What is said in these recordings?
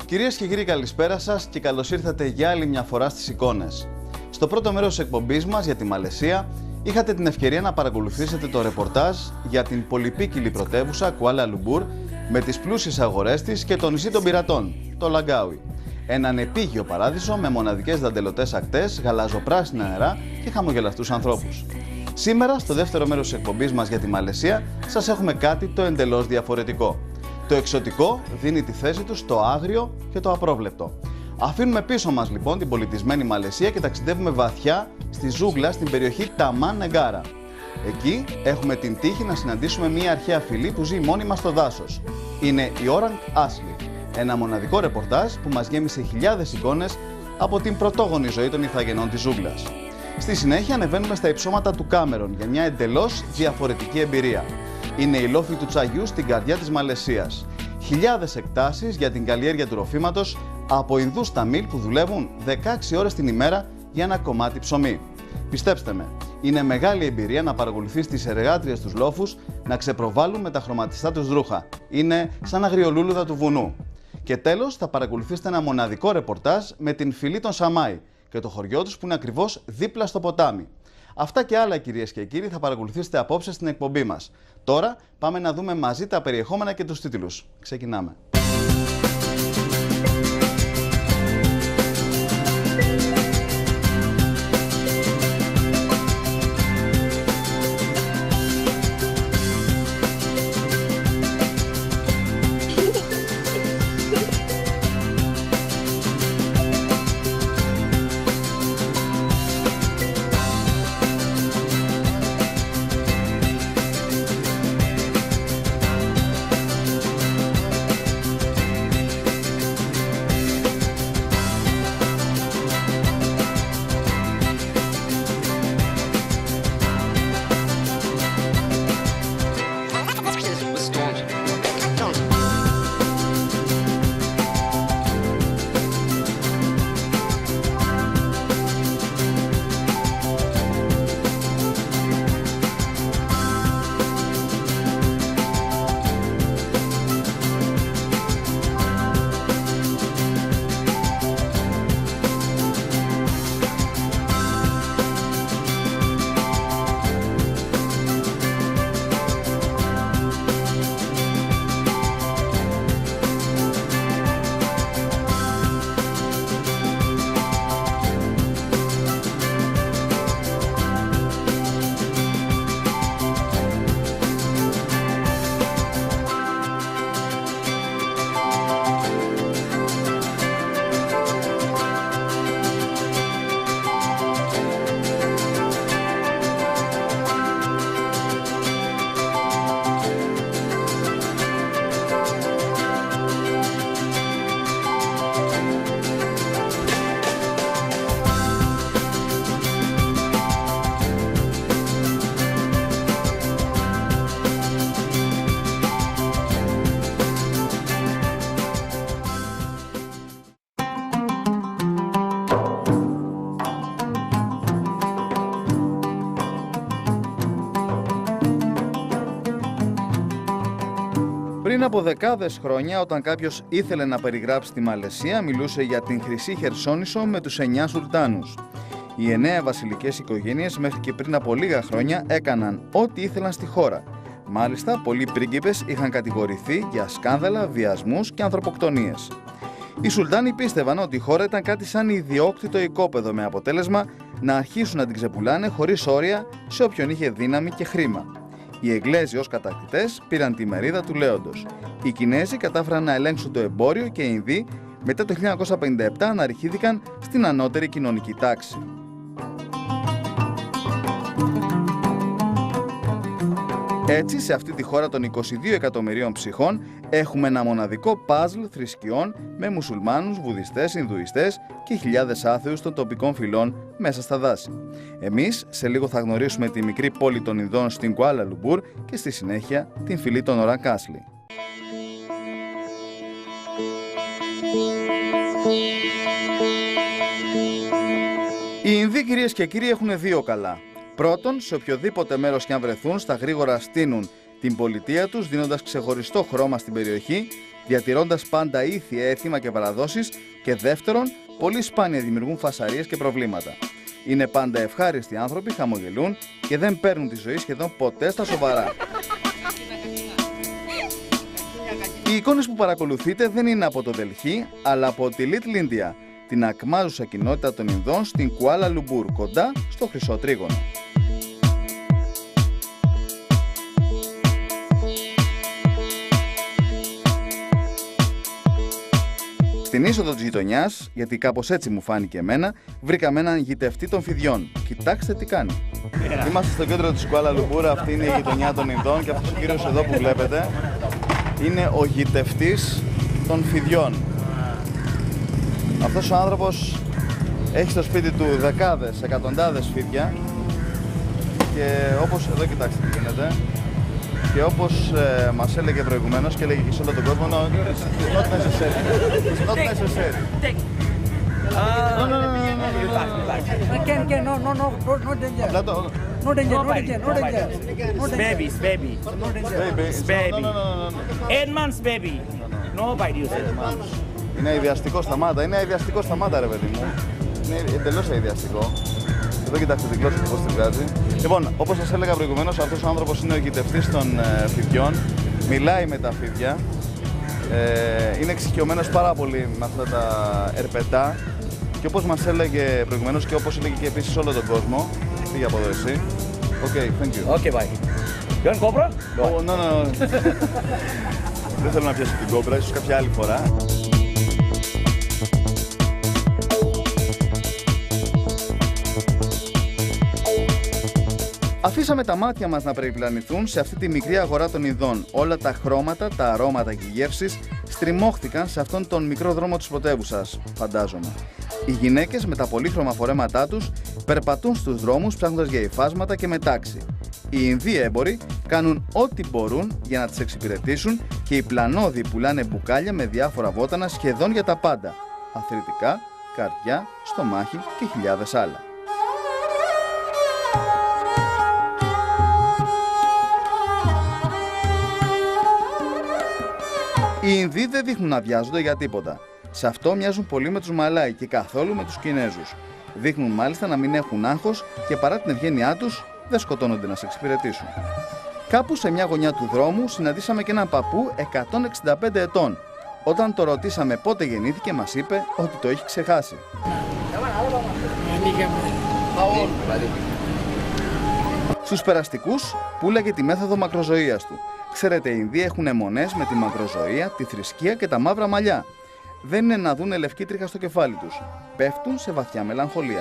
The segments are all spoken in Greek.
Κυρίες και κύριοι, καλησπέρα σας και καλώς ήρθατε για άλλη μια φορά στις εικόνες. Στο πρώτο μέρος της εκπομπής μας για τη Μαλαισία είχατε την ευκαιρία να παρακολουθήσετε το ρεπορτάζ για την πολυπίκυλη πρωτεύουσα Κουάλα Λουμπούρ με τις πλούσιες αγορές της και το νησί των πειρατών, το Λαγκάουι. Έναν επίγειο παράδεισο με μοναδικές δαντελωτές ακτές, γαλαζοπράσινα νερά και χαμογελαστούς ανθρώπους. Σήμερα, στο δεύτερο μέρος της εκπομπής μας για τη Μαλαισία, σας έχουμε κάτι το εντελώς διαφορετικό. Το εξωτικό δίνει τη θέση του στο άγριο και το απρόβλεπτο. Αφήνουμε πίσω μας λοιπόν την πολιτισμένη Μαλαισία και ταξιδεύουμε βαθιά στη ζούγκλα στην περιοχή Ταμάν Νεγκάρα. Εκεί έχουμε την τύχη να συναντήσουμε μια αρχαία φυλή που ζει μόνιμα στο δάσος. Είναι η Orang Asli, ένα μοναδικό ρεπορτάζ που μας γέμισε χιλιάδες εικόνες από την πρωτόγονη ζωή των ηθαγενών της ζούγκλας. Στη συνέχεια ανεβαίνουμε στα υψώματα του Κάμερον για μια εντελώς διαφορετική εμπειρία. Είναι η λόφη του τσαγιού στην καρδιά της Μαλαισίας. Χιλιάδες εκτάσεις για την καλλιέργεια του ροφήματος από Ινδούς Ταμίλ που δουλεύουν 16 ώρες την ημέρα για ένα κομμάτι ψωμί. Πιστέψτε με, είναι μεγάλη εμπειρία να παρακολουθείς τις εργάτριες τους λόφους να ξεπροβάλλουν με τα χρωματιστά τους ρούχα. Είναι σαν αγριολούλουδα του βουνού. Και τέλος θα παρακολουθήσετε ένα μοναδικό ρεπορτάζ με την φυλή των Σαμάι και το χωριό τους που είναι ακριβώς δίπλα στο ποτάμι. Αυτά και άλλα, κυρίες και κύριοι, θα παρακολουθήσετε απόψε στην εκπομπή μας. Τώρα πάμε να δούμε μαζί τα περιεχόμενα και τους τίτλους. Ξεκινάμε. Πριν από δεκάδες χρόνια, όταν κάποιος ήθελε να περιγράψει τη Μαλαισία, μιλούσε για την Χρυσή Χερσόνησο με τους 9 Σουλτάνους. Οι 9 βασιλικές οικογένειες μέχρι και πριν από λίγα χρόνια έκαναν ό,τι ήθελαν στη χώρα. Μάλιστα, πολλοί πρίγκιπες είχαν κατηγορηθεί για σκάνδαλα, βιασμούς και ανθρωποκτονίες. Οι Σουλτάνοι πίστευαν ότι η χώρα ήταν κάτι σαν ιδιόκτητο οικόπεδο, με αποτέλεσμα να αρχίσουν να την ξεπουλάνε χωρίς όρια σε όποιον είχε δύναμη και χρήμα. Οι Εγγλέζοι ως κατακτητές πήραν τη μερίδα του λέοντος. Οι Κινέζοι κατάφεραν να ελέγξουν το εμπόριο και οι Ινδοί μετά το 1957 αναρριχήθηκαν στην ανώτερη κοινωνική τάξη. Έτσι, σε αυτή τη χώρα των 22 εκατομμυρίων ψυχών έχουμε ένα μοναδικό παζλ θρησκειών με μουσουλμάνους, βουδιστές, Ινδουιστές και χιλιάδες άθεους των τοπικών φυλών μέσα στα δάση. Εμείς σε λίγο θα γνωρίσουμε τη μικρή πόλη των Ινδών στην Κουάλα Λουμπούρ και στη συνέχεια την φυλή των Orang Asli. Οι Ινδοί, κυρίες και κύριοι, έχουν δύο καλά. Πρώτον, σε οποιοδήποτε μέρος κι αν βρεθούν, στα γρήγορα στείνουν την πολιτεία τους, δίνοντας ξεχωριστό χρώμα στην περιοχή, διατηρώντας πάντα ήθη, έθιμα και παραδόσεις, και δεύτερον, πολύ σπάνια δημιουργούν φασαρίες και προβλήματα. Είναι πάντα ευχάριστοι άνθρωποι, χαμογελούν και δεν παίρνουν τη ζωή σχεδόν ποτέ στα σοβαρά. Οι εικόνες που παρακολουθείτε δεν είναι από το Δελχή, αλλά από τη Little India, την ακμάζουσα κοινότητα των Ινδών στην Κουάλα Λουμπούρ, κοντά στο Χρυσό Τρίγωνο. Στην είσοδο της γειτονιάς, γιατί κάπως έτσι μου φάνηκε εμένα, βρήκαμε έναν γητευτή των φιδιών. Κοιτάξτε τι κάνει. Είμαστε στο κέντρο της Κουάλα Λουμπούρ, αυτή είναι η γειτονιά των Ινδών και αυτός ο κύριος εδώ που βλέπετε είναι ο γητευτής των φιδιών. Αυτός ο άνθρωπος έχει στο σπίτι του δεκάδες, εκατοντάδες φίδια και όπως, εδώ κοιτάξτε τι γίνεται, και όπως μας έλεγε προηγουμένως και έλεγε και σε όλο τον κόσμο, no, it's not necessary. It's not necessary. No danger. Baby. 8 months baby. No bite you. Είναι αειδιαστικό, σταμάτα ρε παιδί μου. Είναι εντελώς αειδιαστικό. Εδώ κοιτάξτε την γλώσσα πώς τη βγάζει. Λοιπόν, όπως σας έλεγα προηγουμένως, αυτός ο άνθρωπος είναι ο γητευτής των φιδιών. Μιλάει με τα φίδια. Είναι εξοικειωμένος πάρα πολύ με αυτά τα ερπετά. Και όπως μας έλεγε προηγουμένως και όπως έλεγε και επίσης όλο τον κόσμο. Φύγε από εδώ εσύ. Okay, thank you. Okay, bye. You want cobra? No. Δεν θέλω να πιάσω την κόμπρα, ίσως κάποια άλλη φορά. Αφήσαμε τα μάτια μας να περιπλανηθούν σε αυτή τη μικρή αγορά των Ινδών. Όλα τα χρώματα, τα αρώματα και οι γεύσεις στριμώχθηκαν σε αυτόν τον μικρό δρόμο της πρωτεύουσας, φαντάζομαι. Οι γυναίκες με τα πολύχρωμα φορέματά τους περπατούν στους δρόμους ψάχνοντας για υφάσματα και μετάξι. Οι Ινδοί έμποροι κάνουν ό,τι μπορούν για να τις εξυπηρετήσουν και οι πλανώδοι πουλάνε μπουκάλια με διάφορα βότανα σχεδόν για τα πάντα. Αθλητικά, καρδιά, στομάχι και χιλιάδες άλλα. Οι Ινδοί δεν δείχνουν να βιάζονται για τίποτα. Σε αυτό μοιάζουν πολύ με τους Μαλάι και καθόλου με τους Κινέζους. Δείχνουν μάλιστα να μην έχουν άγχος και παρά την ευγένειά τους δεν σκοτώνονται να σε εξυπηρετήσουν. Κάπου σε μια γωνιά του δρόμου συναντήσαμε και έναν παππού 165 ετών. Όταν το ρωτήσαμε πότε γεννήθηκε, μας είπε ότι το έχει ξεχάσει. Στους περαστικούς πούλαγε τη μέθοδο μακροζωίας του. Ξέρετε, οι Ινδοί έχουν αιμονές με τη μακροζωία, τη θρησκεία και τα μαύρα μαλλιά. Δεν είναι να δούνε λευκή τρίχα στο κεφάλι τους. Πέφτουν σε βαθιά μελαγχολία.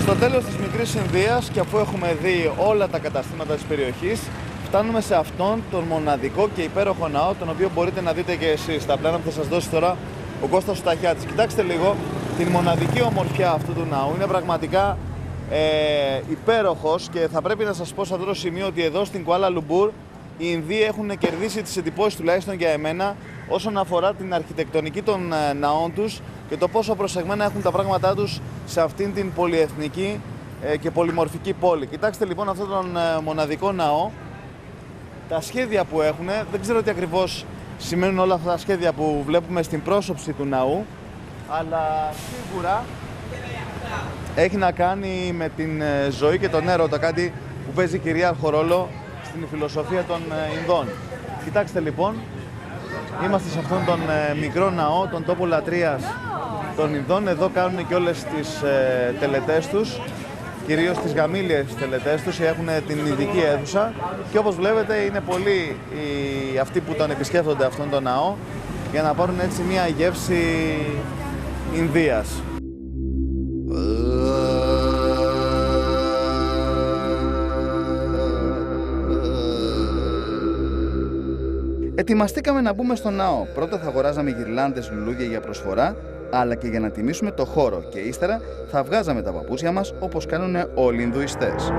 Στο τέλος της μικρής Ινδίας και αφού έχουμε δει όλα τα καταστήματα της περιοχής, φτάνουμε σε αυτόν τον μοναδικό και υπέροχο ναό, τον οποίο μπορείτε να δείτε και εσείς. Τα πλάνα που θα σας δώσει τώρα ο Κώστας Σταχιάτης. Κοιτάξτε λίγο την μοναδική ομορφιά αυτού του ναού. Είναι πραγματικά υπέροχος και θα πρέπει να σας πω σε αυτό το σημείο ότι εδώ στην Κουάλα Λουμπούρ οι Ινδοί έχουν κερδίσει τις εντυπώσεις, τουλάχιστον για εμένα, όσον αφορά την αρχιτεκτονική των ναών τους και το πόσο προσεγμένα έχουν τα πράγματά τους σε αυτήν την πολυεθνική και πολυμορφική πόλη. Κοιτάξτε λοιπόν αυτόν τον μοναδικό ναό, τα σχέδια που έχουν, δεν ξέρω τι ακριβώς σημαίνουν όλα αυτά τα σχέδια που βλέπουμε στην πρόσωψη του ναού, αλλά σίγουρα έχει να κάνει με την ζωή και τον έρωτα, κάτι που παίζει κυρίαρχο ρόλο στην φιλοσοφία των Ινδών. Κοιτάξτε λοιπόν, είμαστε σε αυτόν τον μικρό ναό, τον τόπο λατρείας των Ινδών. Εδώ κάνουν και όλες τις τελετές τους, κυρίως τις γαμήλιες τελετές τους, έχουν την ειδική αίθουσα και όπως βλέπετε είναι πολλοί αυτοί που τον επισκέφτονται αυτόν τον ναό για να πάρουν έτσι μια γεύση Ινδίας. Ετοιμαστήκαμε να μπούμε στο ναό. Πρώτα θα αγοράζαμε γυρλάντες, λουλούδια για προσφορά, αλλά και για να τιμήσουμε το χώρο και ύστερα θα βγάζαμε τα παπούτσια μας όπως κάνουν όλοι οι Ινδουιστές.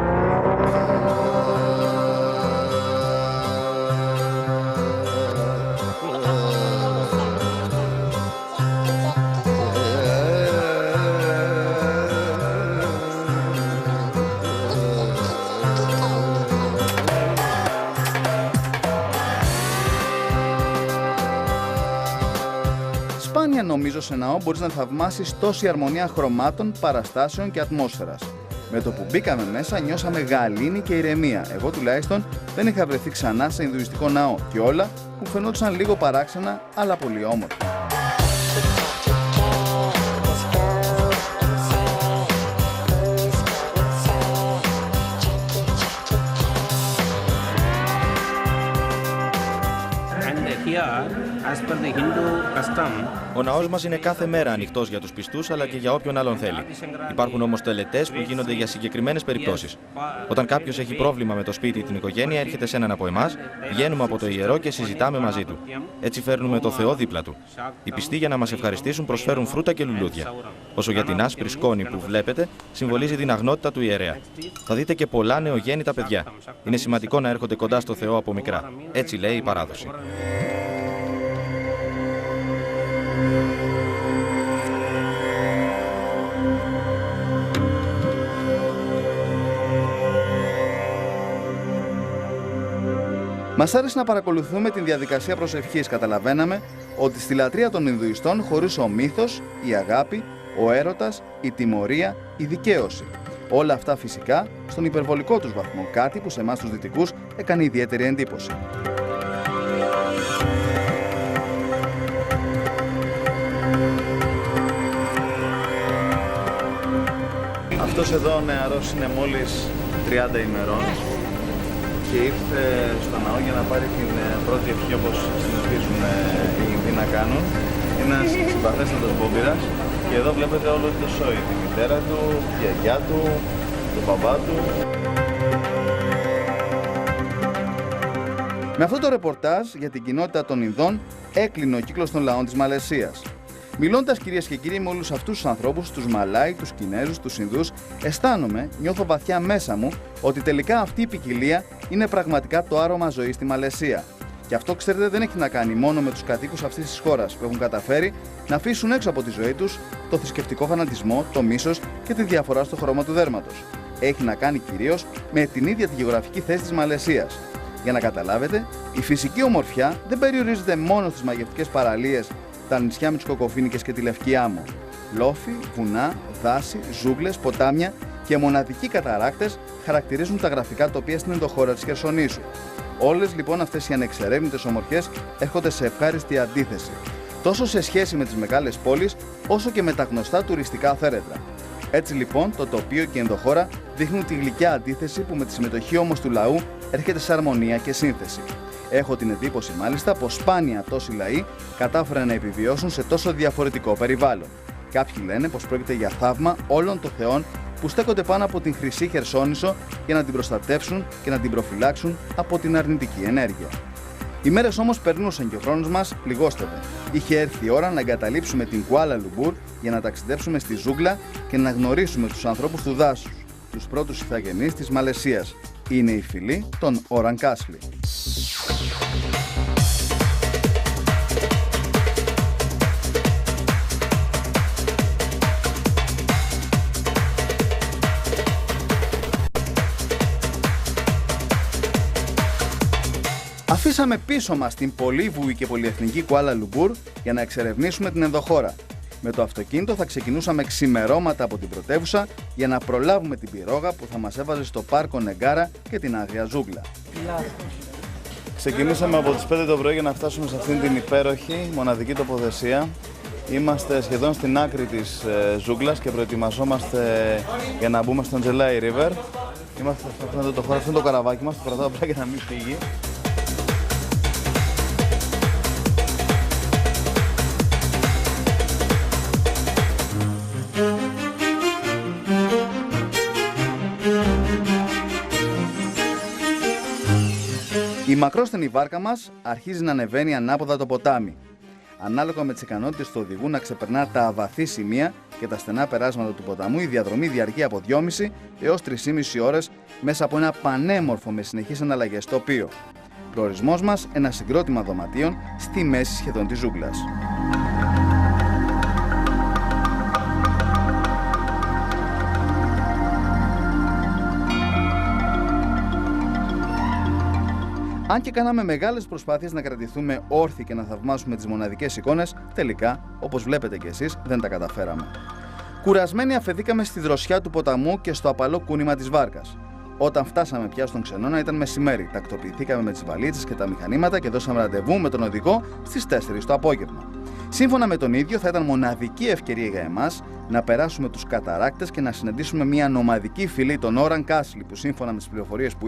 σπάνια νομίζω σε ναό μπορείς να θαυμάσεις τόση αρμονία χρωμάτων, παραστάσεων και ατμόσφαιρας. Με το που μπήκαμε μέσα νιώσαμε γαλήνη και ηρεμία. Εγώ τουλάχιστον δεν είχα βρεθεί ξανά σε Ινδουιστικό ναό και όλα μου φαινόντουσαν λίγο παράξενα αλλά πολύ όμορφα. Ο ναός μας είναι κάθε μέρα ανοιχτός για τους πιστούς αλλά και για όποιον άλλον θέλει. Υπάρχουν όμως τελετές που γίνονται για συγκεκριμένες περιπτώσεις. Όταν κάποιος έχει πρόβλημα με το σπίτι ή την οικογένεια, έρχεται σε έναν από εμάς, βγαίνουμε από το ιερό και συζητάμε μαζί του. Έτσι φέρνουμε το Θεό δίπλα του. Οι πιστοί για να μας ευχαριστήσουν προσφέρουν φρούτα και λουλούδια. Όσο για την άσπρη σκόνη που βλέπετε, συμβολίζει την αγνότητα του ιερέα. Θα δείτε και πολλά νεογέννητα παιδιά. Είναι σημαντικό να έρχονται κοντά στο Θεό από μικρά. Έτσι λέει η παράδοση. Μας άρεσε να παρακολουθούμε την διαδικασία προσευχής. Καταλαβαίναμε ότι στη λατρεία των Ινδουιστών χωρούσε ο μύθος, η αγάπη, ο έρωτας, η τιμωρία, η δικαίωση. Όλα αυτά φυσικά στον υπερβολικό τους βαθμό, κάτι που σε εμάς τους δυτικούς έκανε ιδιαίτερη εντύπωση. Αυτός εδώ ο νεαρός είναι μόλις 30 ημερών και ήρθε στο ναό για να πάρει την πρώτη ευχή όπως συνηθίζουν οι Ινδοί να κάνουν. Είναι ένας συμπαθέστατος μπόμπυρας και εδώ βλέπετε όλο το σόι, τη μητέρα του, τη γιαγιά του, τον μπαμπά του. Με αυτό το ρεπορτάζ για την κοινότητα των Ινδών έκλεινε ο κύκλος των λαών της Μαλαισίας. Μιλώντας κυρίες και κύριοι με όλους αυτούς τους ανθρώπους, τους Μαλάι, τους Κινέζους, τους Ινδούς, νιώθω βαθιά μέσα μου ότι τελικά αυτή η ποικιλία είναι πραγματικά το άρωμα ζωής στη Μαλαισία. Και αυτό, ξέρετε, δεν έχει να κάνει μόνο με τους κατοίκους αυτής της χώρας που έχουν καταφέρει να αφήσουν έξω από τη ζωή τους το θρησκευτικό φανατισμό, το μίσος και τη διαφορά στο χρώμα του δέρματος. Έχει να κάνει κυρίως με την ίδια τη γεωγραφική θέση της Μαλαισίας. Για να καταλάβετε, η φυσική ομορφιά δεν περιορίζεται μόνο στις μαγευτικές παραλίες, τα νησιά με τις κοκοφίνικες και τη Λευκή Άμμο. Λόφοι, βουνά, δάση, ζούγκλες, ποτάμια και μοναδικοί καταράκτες χαρακτηρίζουν τα γραφικά τοπία στην ενδοχώρα της Χερσονήσου. Όλες λοιπόν αυτές οι ανεξερεύνητες ομορφιές έρχονται σε ευχάριστη αντίθεση, τόσο σε σχέση με τις μεγάλες πόλεις, όσο και με τα γνωστά τουριστικά θέρετρα. Έτσι λοιπόν το τοπίο και η ενδοχώρα δείχνουν τη γλυκιά αντίθεση που με τη συμμετοχή όμως του λαού έρχεται σε αρμονία και σύνθεση. Έχω την εντύπωση μάλιστα πως σπάνια τόσοι λαοί κατάφεραν να επιβιώσουν σε τόσο διαφορετικό περιβάλλον. Κάποιοι λένε πως πρόκειται για θαύμα όλων των θεών που στέκονται πάνω από την Χρυσή Χερσόνησο για να την προστατεύσουν και να την προφυλάξουν από την αρνητική ενέργεια. Οι μέρες όμως περνούσαν και ο χρόνος μας πληγώστευε. Είχε έρθει η ώρα να εγκαταλείψουμε την Κουάλα Λουμπούρ για να ταξιδέψουμε στη ζούγκλα και να γνωρίσουμε τους ανθρώπους του δάσους, τους πρώτους ηθαγενείς της Μαλαισίας. Είναι οι φίλοι των Οραν Κάσλι. Αφήσαμε πίσω μας την πολύβουη και πολυεθνική Κουάλα Λουμπούρ για να εξερευνήσουμε την ενδοχώρα. Με το αυτοκίνητο θα ξεκινούσαμε ξημερώματα από την πρωτεύουσα για να προλάβουμε την πυρόγα που θα μας έβαζε στο πάρκο Νεγκάρα και την άγρια ζούγκλα. Ξεκινήσαμε από τις 5 το πρωί για να φτάσουμε σε αυτήν την υπέροχη μοναδική τοποθεσία. Είμαστε σχεδόν στην άκρη της ζούγκλας και προετοιμαζόμαστε για να μπούμε στον Τζελάι River. Είμαστε αυτό είναι το καραβάκι μας, το κρατάω απλά για να μην φύγει. Η μακρόστενη βάρκα μας αρχίζει να ανεβαίνει ανάποδα το ποτάμι. Ανάλογα με τις ικανότητες του οδηγού να ξεπερνά τα αβαθή σημεία και τα στενά περάσματα του ποταμού, η διαδρομή διαρκεί από 2,5 έως 3,5 ώρες μέσα από ένα πανέμορφο με συνεχείς αναλλαγές τοπίο. Προορισμός μας ένα συγκρότημα δωματίων στη μέση σχεδόν της ζούγκλας. Αν και κάναμε μεγάλες προσπάθειες να κρατηθούμε όρθιοι και να θαυμάσουμε τις μοναδικές εικόνες, τελικά, όπως βλέπετε κι εσείς, δεν τα καταφέραμε. Κουρασμένοι αφεθήκαμε στη δροσιά του ποταμού και στο απαλό κούνημα της βάρκας. Όταν φτάσαμε πια στον Ξενώνα ήταν μεσημέρι. Τακτοποιηθήκαμε με τις βαλίτσες και τα μηχανήματα και δώσαμε ραντεβού με τον οδηγό στις 4 το απόγευμα. Σύμφωνα με τον ίδιο, θα ήταν μοναδική ευκαιρία για εμάς να περάσουμε τους καταράκτες και να συναντήσουμε μια νομαδική φυλή των Όραν Κάσλι που, σύμφωνα με τις πληροφορίες που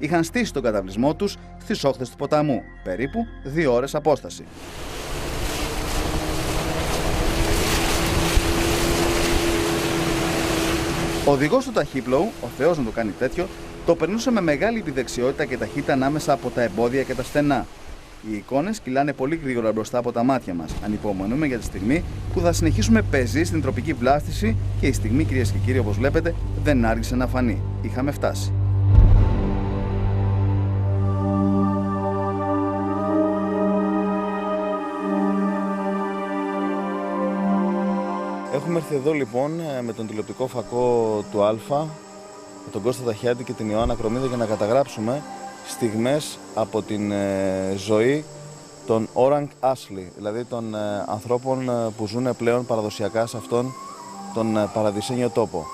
είχαν στήσει τον καταβλισμό τους στις όχθες του ποταμού, περίπου 2 ώρες απόσταση. Ο οδηγός του ταχύπλοου, ο Θεός να το κάνει τέτοιο, το περνούσε με μεγάλη επιδεξιότητα και ταχύτητα ανάμεσα από τα εμπόδια και τα στενά. Οι εικόνες κυλάνε πολύ γρήγορα μπροστά από τα μάτια μας. Ανυπομονούμε για τη στιγμή που θα συνεχίσουμε πεζοί στην τροπική βλάστηση και η στιγμή, κυρίες και κύριοι, όπως βλέπετε, δεν άργησε να φανεί. Είχαμε φτάσει. Έχουμε έρθει εδώ λοιπόν με τον τηλεοπτικό φακό του Αλφα, με τον Κώστα Ταχιάτη και την Ιωάννα Κρομίδα για να καταγράψουμε στιγμές από την ζωή των Orang Asli, δηλαδή των ανθρώπων που ζουν πλέον παραδοσιακά σε αυτόν τον παραδεισένιο τόπο.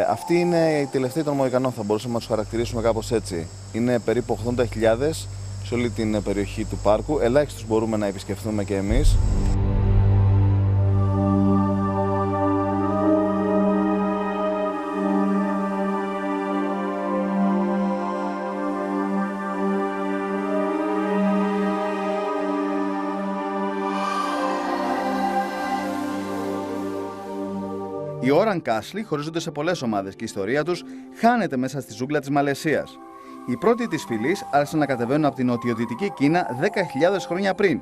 Αυτοί είναι οι τελευταίοι των Μοϊκανών, θα μπορούσαμε να τους χαρακτηρίσουμε κάπως έτσι. Είναι περίπου 80.000 σε όλη την περιοχή του πάρκου, ελάχιστος μπορούμε να επισκεφθούμε και εμείς. Οι Orang Asli χωρίζονται σε πολλές ομάδες και η ιστορία τους χάνεται μέσα στη ζούγκλα της Μαλαισίας. Οι πρώτοι της φυλής άρχισαν να κατεβαίνουν από την νοτιοδυτική Κίνα 10.000 χρόνια πριν.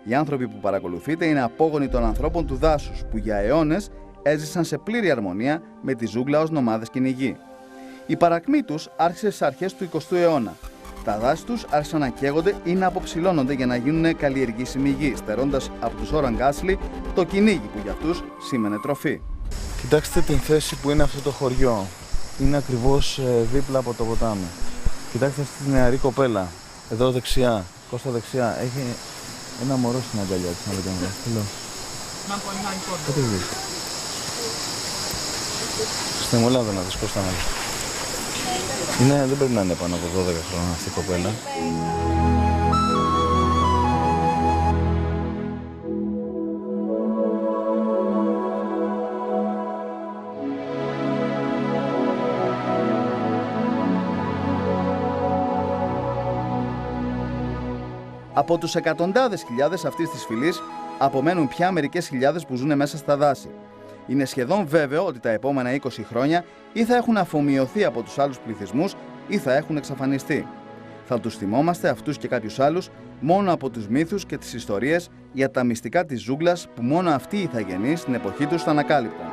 Οι άνθρωποι που παρακολουθείτε είναι απόγονοι των ανθρώπων του δάσους που για αιώνες έζησαν σε πλήρη αρμονία με τη ζούγκλα ως νομάδες κυνηγοί. Η παρακμή τους άρχισε στις αρχές του 20ου αιώνα. Τα δάση τους άρχισαν να καίγονται ή να αποψηλώνονται για να γίνουν καλλιεργήσιμη γη, στερώντας από τους Orang Asli το κυνήγι που για αυτούς σήμαινε τροφή. Κοιτάξτε την θέση που είναι αυτό το χωριό. Είναι ακριβώς δίπλα από το ποτάμι. Κοιτάξτε αυτή τη νεαρή κοπέλα. Εδώ δεξιά, Κώστα δεξιά, έχει ένα μωρό στην αγκαλιά της. Να δείτε. Κάτι δεις. Στην Ελλάδα να δεις Κώστα να δεις. Δεν πρέπει να είναι πάνω από 12 χρόνια αυτή η κοπέλα. Από τους εκατοντάδες χιλιάδες αυτής της φυλής απομένουν πια μερικές χιλιάδες που ζουν μέσα στα δάση. Είναι σχεδόν βέβαιο ότι τα επόμενα 20 χρόνια ή θα έχουν αφομοιωθεί από τους άλλους πληθυσμούς ή θα έχουν εξαφανιστεί. Θα τους θυμόμαστε αυτούς και κάποιους άλλους μόνο από τους μύθους και τις ιστορίες για τα μυστικά της ζούγκλας που μόνο αυτοί οι ηθαγενείς στην εποχή τους θα ανακάλυπταν.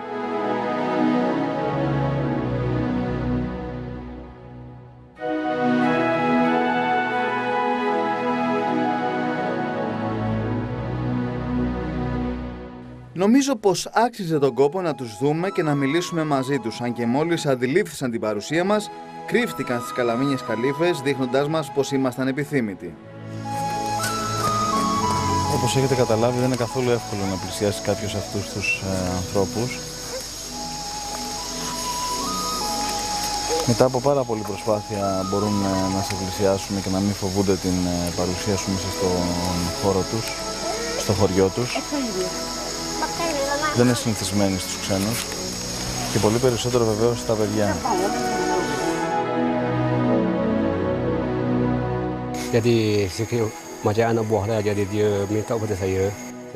Νομίζω πως άξιζε τον κόπο να τους δούμε και να μιλήσουμε μαζί τους, αν και μόλις αντιλήφθησαν την παρουσία μας, κρύφτηκαν στις καλαμίνιες καλύφες, δείχνοντάς μας πως ήμασταν επιθύμητοι. Όπως έχετε καταλάβει, δεν είναι καθόλου εύκολο να πλησιάσει κάποιος αυτούς τους ανθρώπους. Μετά από πάρα πολλή προσπάθεια μπορούν να σε πλησιάσουν και να μην φοβούνται την παρουσία σου μέσα στον χώρο τους, στο χωριό τους. Δεν είναι συνηθισμένοι στους ξένους και πολύ περισσότερο βεβαίως στα παιδιά.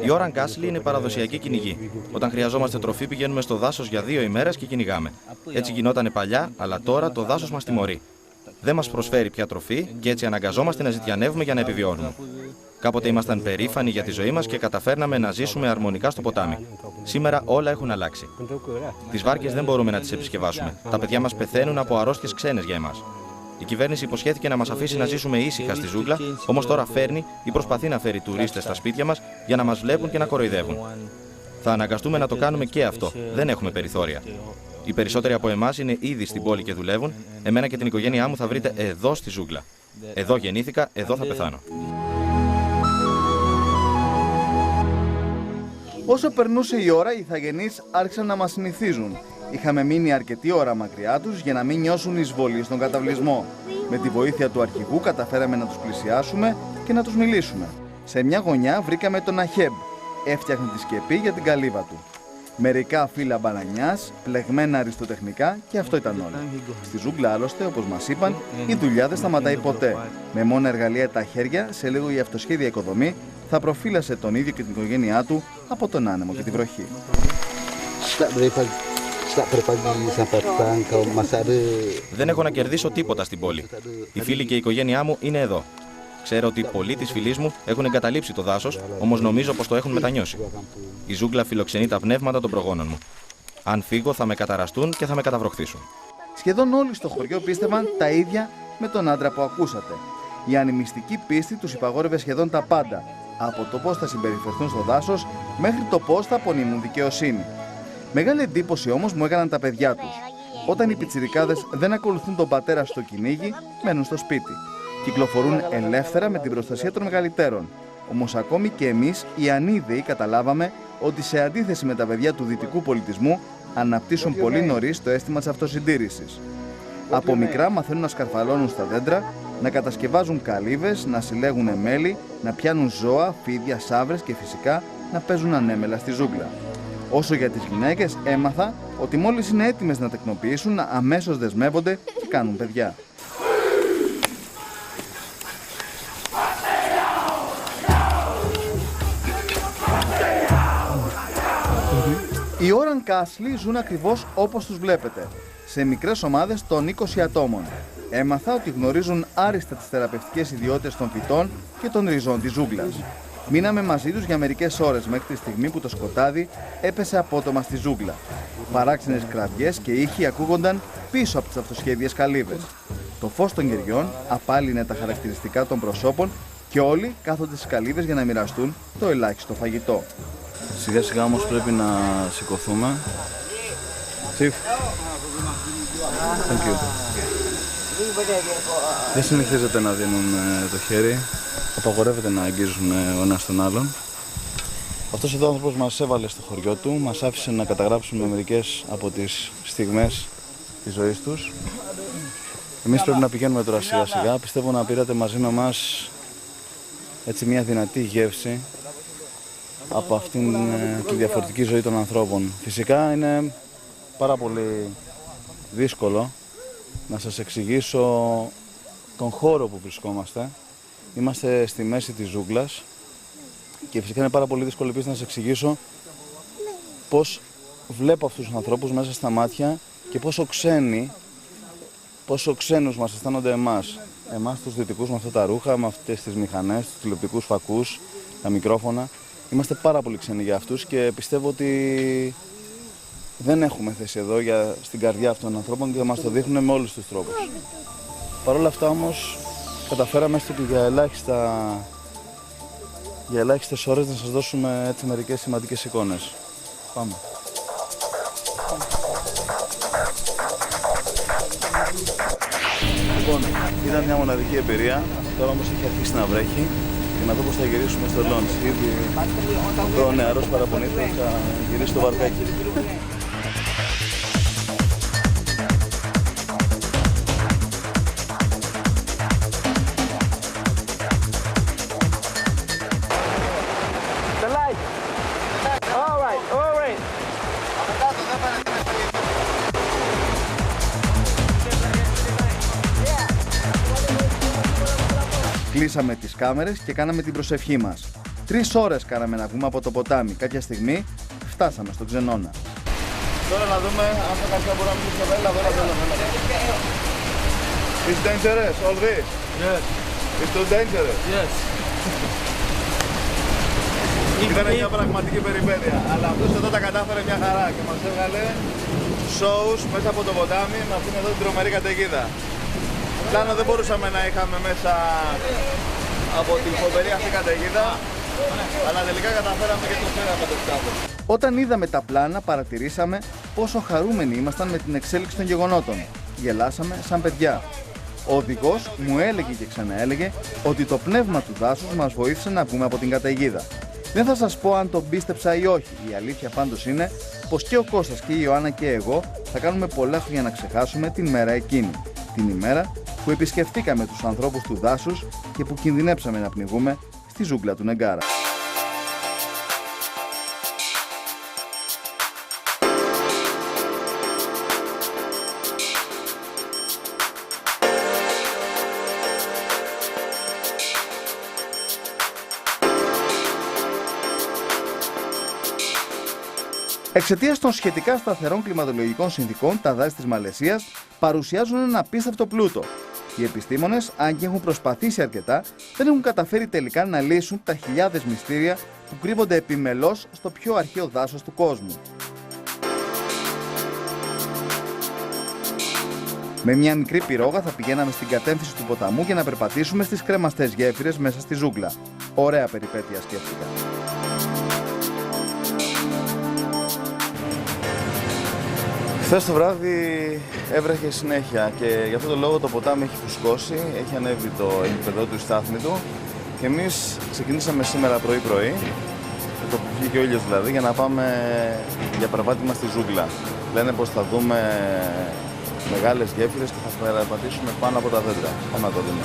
Οι Orang Asli είναι παραδοσιακοί κυνηγοί. Όταν χρειαζόμαστε τροφή, πηγαίνουμε στο δάσος για 2 ημέρες και κυνηγάμε. Έτσι γινότανε παλιά, αλλά τώρα το δάσος μας τιμωρεί. Δεν μας προσφέρει πια τροφή και έτσι αναγκαζόμαστε να ζητιανεύουμε για να επιβιώνουμε. Κάποτε ήμασταν περήφανοι για τη ζωή μας και καταφέρναμε να ζήσουμε αρμονικά στο ποτάμι. Σήμερα όλα έχουν αλλάξει. Τις βάρκες δεν μπορούμε να τις επισκευάσουμε. Τα παιδιά μας πεθαίνουν από αρρώστιες ξένες για εμάς. Η κυβέρνηση υποσχέθηκε να μας αφήσει να ζήσουμε ήσυχα στη ζούγκλα, όμως τώρα φέρνει ή προσπαθεί να φέρει τουρίστες στα σπίτια μας για να μας βλέπουν και να κοροϊδεύουν. Θα αναγκαστούμε να το κάνουμε και αυτό. Δεν έχουμε περιθώρια. Οι περισσότεροι από εμάς είναι ήδη στην πόλη και δουλεύουν. Εμένα και την οικογένειά μου θα βρείτε εδώ στη ζούγκλα. Εδώ γεννήθηκα, εδώ θα πεθάνω. Όσο περνούσε η ώρα, οι ηθαγενείς άρχισαν να μας συνηθίζουν. Είχαμε μείνει αρκετή ώρα μακριά τους για να μην νιώσουν εισβολή στον καταβλισμό. Με τη βοήθεια του αρχηγού καταφέραμε να τους πλησιάσουμε και να τους μιλήσουμε. Σε μια γωνιά βρήκαμε τον Αχέμπ. Έφτιαχνε τη σκεπή για την καλύβα του. Μερικά φύλλα μπανανιάς, πλεγμένα αριστοτεχνικά και αυτό ήταν όλο. Στη ζούγκλα άλλωστε, όπως μας είπαν, η δουλειά δεν σταματάει ποτέ. Με μόνα εργαλεία τα χέρια, σε λίγο η αυτοσχέδια οικοδομή θα προφύλασε τον ίδιο και την οικογένειά του από τον άνεμο και τη βροχή. Δεν έχω να κερδίσω τίποτα στην πόλη. Οι φίλοι και η οικογένειά μου είναι εδώ. Ξέρω ότι πολλοί της φυλής μου έχουν εγκαταλείψει το δάσος, όμως νομίζω πως το έχουν μετανιώσει. Η ζούγκλα φιλοξενεί τα πνεύματα των προγόνων μου. Αν φύγω θα με καταραστούν και θα με καταβροχθήσουν. Σχεδόν όλοι στο χωριό πίστευαν τα ίδια με τον άντρα που ακούσατε. Η ανημιστική πίστη τους υπαγόρευε σχεδόν τα πάντα, από το πώς θα συμπεριφερθούν στο δάσος μέχρι το πώς θα απονείμουν δικαιοσύνη. Μεγάλη εντύπωση όμως μου έκαναν τα παιδιά τους. Όταν οι πιτσιρικάδες δεν ακολουθούν τον πατέρα στο κυνήγι, μένουν στο σπίτι. Κυκλοφορούν ελεύθερα με την προστασία των μεγαλύτερων. Όμως ακόμη και εμείς, οι ανίδεοι, καταλάβαμε ότι σε αντίθεση με τα παιδιά του δυτικού πολιτισμού, αναπτύσσουν πολύ νωρίς το αίσθημα της αυτοσυντήρησης. Από μικρά μαθαίνουν να σκαρφαλώνουν στα δέντρα, να κατασκευάζουν καλύβες, να συλλέγουν μέλι, να πιάνουν ζώα, φίδια, σαύρες και φυσικά να παίζουν ανέμελα στη ζούγκλα. Όσο για τις γυναίκες, έμαθα ότι μόλις είναι έτοιμες να τεκνοποιήσουν, αμέσως δεσμεύονται και κάνουν παιδιά. Οι Όραν Κάσλι ζουν ακριβώς όπως τους βλέπετε, σε μικρές ομάδες των 20 ατόμων. Έμαθα ότι γνωρίζουν άριστα τις θεραπευτικές ιδιότητες των φυτών και των ριζών της ζούγκλας. Μείναμε μαζί τους για μερικές ώρες μέχρι τη στιγμή που το σκοτάδι έπεσε απότομα στη ζούγκλα. Παράξενες κραυγές και ήχοι ακούγονταν πίσω από τις αυτοσχέδιες καλύβες. Το φως των κεριών απάλυνε τα χαρακτηριστικά των προσώπων και όλοι κάθονται στις καλύβες για να μοιραστούν το ελάχιστο φαγητό. Σιγά σιγά όμως πρέπει να σηκωθούμε. Chief. Thank you. Δεν συνηθίζεται να δίνουν το χέρι. Απαγορεύεται να αγγίζουν ο ένας τον άλλον. Αυτός εδώ ο άνθρωπος μας έβαλε στο χωριό του, μας άφησε να καταγράψουμε μερικές από τις στιγμές της ζωής τους. Εμείς πρέπει να πηγαίνουμε τώρα σιγά σιγά. Πιστεύω να πήρατε μαζί με μας έτσι μια δυνατή γεύση από αυτήν τη διαφορετική ζωή των ανθρώπων. Φυσικά είναι πάρα πολύ δύσκολο να σας εξηγήσω τον χώρο που βρισκόμαστε. Είμαστε στη μέση της ζούγκλας και φυσικά είναι πάρα πολύ δύσκολο επίσης να σας εξηγήσω πώς βλέπω αυτούς τους ανθρώπους μέσα στα μάτια και πόσο ξένους μας αισθάνονται εμάς τους δυτικούς με αυτά τα ρούχα, με αυτές τις μηχανές, τους τηλεοπτικούς φακούς, τα μικρόφωνα. Είμαστε πάρα πολύ ξένοι για αυτούς και πιστεύω ότι δεν έχουμε θέση εδώ στην καρδιά αυτών των ανθρώπων και θα μας το δείχνουν με όλους τους τρόπους. Παρ' όλα αυτά όμως καταφέραμε έστω και για ελάχιστες ώρες να σας δώσουμε έτσι μερικές σημαντικές εικόνες. Πάμε. Λοιπόν, ήταν μια μοναδική εμπειρία. Τώρα όμως έχει αρχίσει να βρέχει και να δω πώς θα γυρίσουμε στο launch. Ήδη ο νεαρός παραπονήθης θα γυρίσει στο βαρκάκι. Κλείσαμε τις κάμερες και κάναμε την προσευχή μας. 3 ώρες κάναμε να βγούμε από το ποτάμι. Κάποια στιγμή φτάσαμε στον Ξενώνα. Τώρα να δούμε αν θα κάποια μπορεί να μιλήσει στο βέλα. It's dangerous, all this? Yes. It's too dangerous? Yes. Ήταν μια πραγματική περιπέτεια, αλλά αυτός εδώ τα κατάφερε μια χαρά και μας έβγαλε shows μέσα από το ποτάμι με αυτήν εδώ την τρομερή καταιγίδα. Πλάνο δεν μπορούσαμε να είχαμε μέσα από την φοβερή αυτή καταιγίδα, αλλά τελικά καταφέραμε και το φέραμε το σκάφο. Όταν είδαμε τα πλάνα παρατηρήσαμε πόσο χαρούμενοι ήμασταν με την εξέλιξη των γεγονότων. Γελάσαμε σαν παιδιά. Ο οδηγός μου έλεγε και ξαναέλεγε ότι το πνεύμα του δάσους μας βοήθησε να βγούμε από την καταιγίδα. Δεν θα σας πω αν τον πίστεψα ή όχι. Η αλήθεια πάντως είναι πως και ο Κώστας και η Ιωάννα και εγώ θα κάνουμε πολλά χρόνια να ξεχάσουμε την μέρα εκείνη. Την ημέρα που επισκεφτήκαμε τους ανθρώπους του δάσους και που κινδυνέψαμε να πνιγούμε στη ζούγκλα του Νεγκάρα. Εξαιτίας των σχετικά σταθερών κλιματολογικών συνθηκών, τα δάση της Μαλαισίας παρουσιάζουν έναν απίστευτο πλούτο. Οι επιστήμονες, αν και έχουν προσπαθήσει αρκετά, δεν έχουν καταφέρει τελικά να λύσουν τα χιλιάδες μυστήρια που κρύβονται επιμελώς στο πιο αρχαίο δάσος του κόσμου. Με μια μικρή πυρόγα θα πηγαίναμε στην κατεύθυνση του ποταμού για να περπατήσουμε στις κρεμαστές γέφυρες μέσα στη ζούγκλα. Ωραία περιπέτεια, σκέφτηκα. Χθες το βράδυ έβρεχε συνέχεια και γι' αυτό το λόγο το ποτάμι έχει φουσκώσει, έχει ανέβει το επίπεδο του, η στάθμη του και εμείς ξεκινήσαμε σήμερα πρωί-πρωί, με το που βγήκε ο ήλιος δηλαδή, για να πάμε για περπάτημα στη ζούγκλα. Λένε πως θα δούμε μεγάλες γέφυρες και θα περπατήσουμε πάνω από τα δέντρα. Πάμε να το δούμε.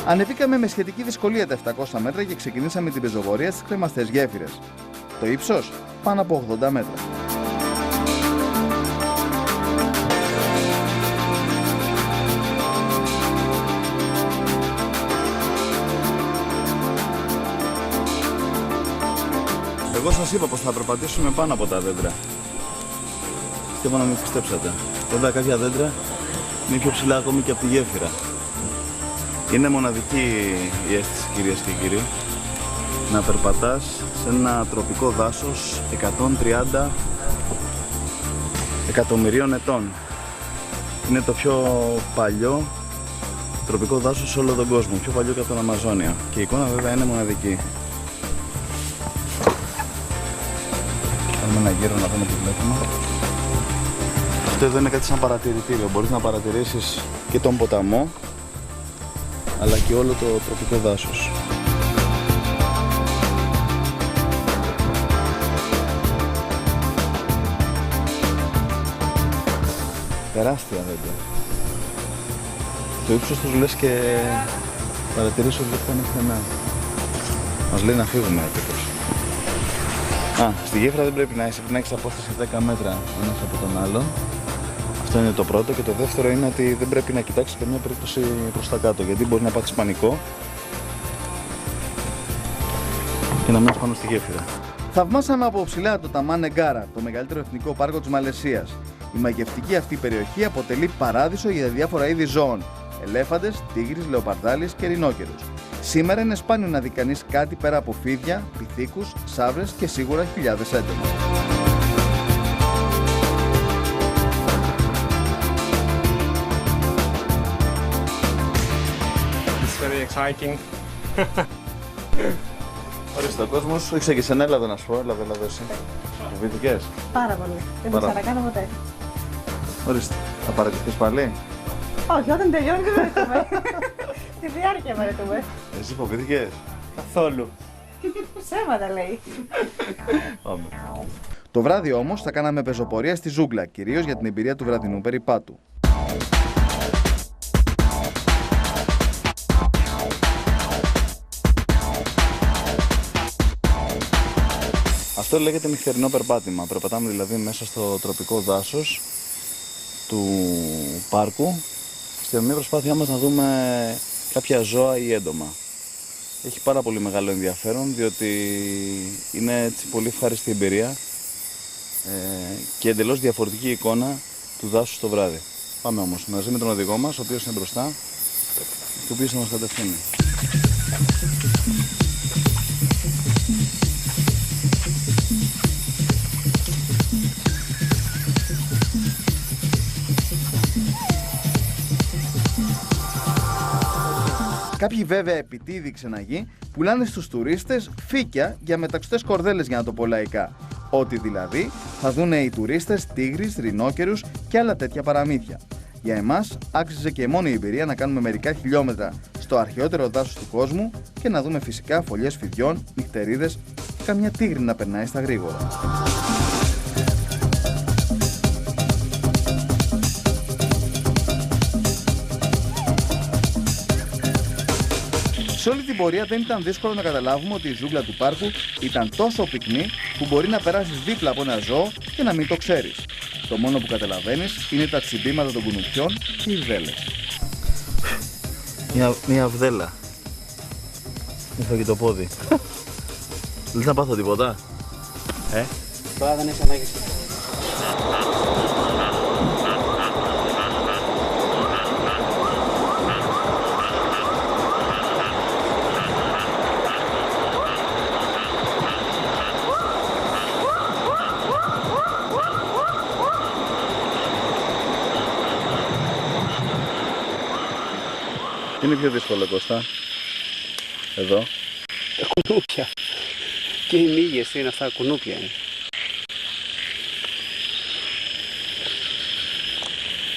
Ανεβήκαμε με σχετική δυσκολία τα 700 μέτρα και ξεκινήσαμε την πεζοπορία στις κρεμαστές γέφυρες. Το ύψος πάνω από 80 μέτρα. Εγώ σας είπα πως θα περπατήσουμε πάνω από τα δέντρα. Θέλω να μην πιστέψατε. Βέβαια κάποια δέντρα είναι πιο ψηλά ακόμη και από τη γέφυρα. Είναι μοναδική η αίσθηση, κυρίες και κύριοι, να περπατάς σε ένα τροπικό δάσος 130 εκατομμυρίων ετών. Είναι το πιο παλιό τροπικό δάσος σε όλο τον κόσμο, πιο παλιό και από τον Αμαζόνιο. Και η εικόνα βέβαια είναι μοναδική. Κάνουμε ένα γύρο να δούμε τι βλέπουμε. Αυτό εδώ είναι κάτι σαν παρατηρητήριο. Μπορείς να παρατηρήσεις και τον ποταμό, αλλά και όλο το τροπικό δάσος. Τεράστια δέντρα. Το ύψος τους λες και παρατηρήσω ότι δεν φτάνει πουθενά. Μας λέει να φύγουμε έπειτα. Στη γέφυρα δεν πρέπει να είσαι, πρέπει να έχεις απόσταση 10 μέτρα ένας από τον άλλον. Αυτό είναι το πρώτο, και το δεύτερο είναι ότι δεν πρέπει να κοιτάξεις καμία περίπτωση προς τα κάτω, γιατί μπορεί να πάθεις πανικό και να μείνεις πάνω στη γέφυρα. Θαυμάσαμε από ψηλά το Ταμάν Νεγκάρα, το μεγαλύτερο εθνικό πάρκο της Μαλαισίας. Η μαγευτική αυτή περιοχή αποτελεί παράδεισο για διάφορα είδη ζώων: ελέφαντες, τίγρης, λεοπαρδάλεις και ρινόκερους. Σήμερα είναι σπάνιο να δει κανείς κάτι πέρα από φίδια, πιθήκους, σαύρες και σίγουρα χιλιάδες έντομα. Exciting. Ορίστε, ο κόσμος σου ήξε και σε έλα εδώ να σου πω, έλα εδώ εσύ. Φοβήθηκες? Πάρα πολύ. Δεν το ξανακάνω ποτέ. Ορίστε, θα παρατηθείς πάλι? Όχι, όταν τελειώνει δεν βαρετούμε. Στη διάρκεια βαρετούμε. Εσύ φοβήθηκες? Καθόλου. Ψέματα λέει. Πάμε. Το βράδυ όμως θα κάναμε πεζοπορία στη ζούγκλα, κυρίως για την εμπειρία του βραδινού περιπάτου. Αυτό λέγεται νυχτερινό περπάτημα. Περπατάμε δηλαδή μέσα στο τροπικό δάσος του πάρκου, στη μια προσπάθειά μας να δούμε κάποια ζώα ή έντομα. Έχει πάρα πολύ μεγάλο ενδιαφέρον, διότι είναι έτσι πολύ ευχάριστη εμπειρία και εντελώς διαφορετική εικόνα του δάσους το βράδυ. Πάμε όμως μαζί με τον οδηγό μας, ο οποίος είναι μπροστά και ο οποίος θα μας κατευθύνει. Κάποιοι βέβαια επιτίδιοι ξεναγοί πουλάνε στους τουρίστες φύκια για μεταξωτές κορδέλες, για να το πω λαϊκά. Ότι δηλαδή θα δούνε οι τουρίστες τίγρης, ρινόκερους και άλλα τέτοια παραμύθια. Για εμάς άξιζε και μόνο η εμπειρία να κάνουμε μερικά χιλιόμετρα στο αρχαιότερο δάσος του κόσμου και να δούμε φυσικά φωλιές φιδιών, νυχτερίδες και καμιά τίγρη να περνάει στα γρήγορα. Σε όλη την πορεία δεν ήταν δύσκολο να καταλάβουμε ότι η ζούγκλα του πάρκου ήταν τόσο πυκνή που μπορεί να περάσεις δίπλα από ένα ζώο και να μην το ξέρεις. Το μόνο που καταλαβαίνεις είναι τα τσιμπήματα των κουνουπιών και οι βδέλες. Μια βδέλα. Ήρθα το πόδι. Δεν θα πάθω τίποτα. Τώρα δεν έχει ανάγκη. Είναι πιο δύσκολο, Κώστα. Εδώ. Τα κουνούπια. Και οι μύγες είναι αυτά, κουνούπια είναι.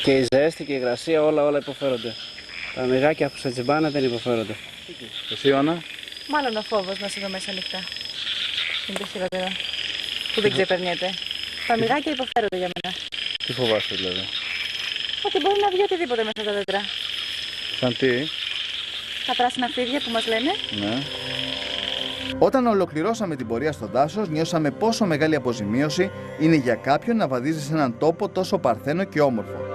Και η ζέστη και η υγρασία όλα υποφέρονται. Τα μυγάκια που σε τσιμπάνε δεν υποφέρονται. Εσύ, Ιωάννα. Μάλλον ο φόβος να είσαι εδώ μέσα νύχτα. Είναι το χειρότερο. Που δεν ξεπερνιέται. Τα μυγάκια υποφέρονται για μένα. Τι φοβάσαι δηλαδή? Ότι μπορεί να βγει οτιδήποτε μέσα στα δέντρα. Σαν τι? Τα πράσινα φίδια που μας λένε. Ναι. Όταν ολοκληρώσαμε την πορεία στο δάσος, νιώσαμε πόσο μεγάλη αποζημίωση είναι για κάποιον να βαδίζει σε έναν τόπο τόσο παρθένο και όμορφο.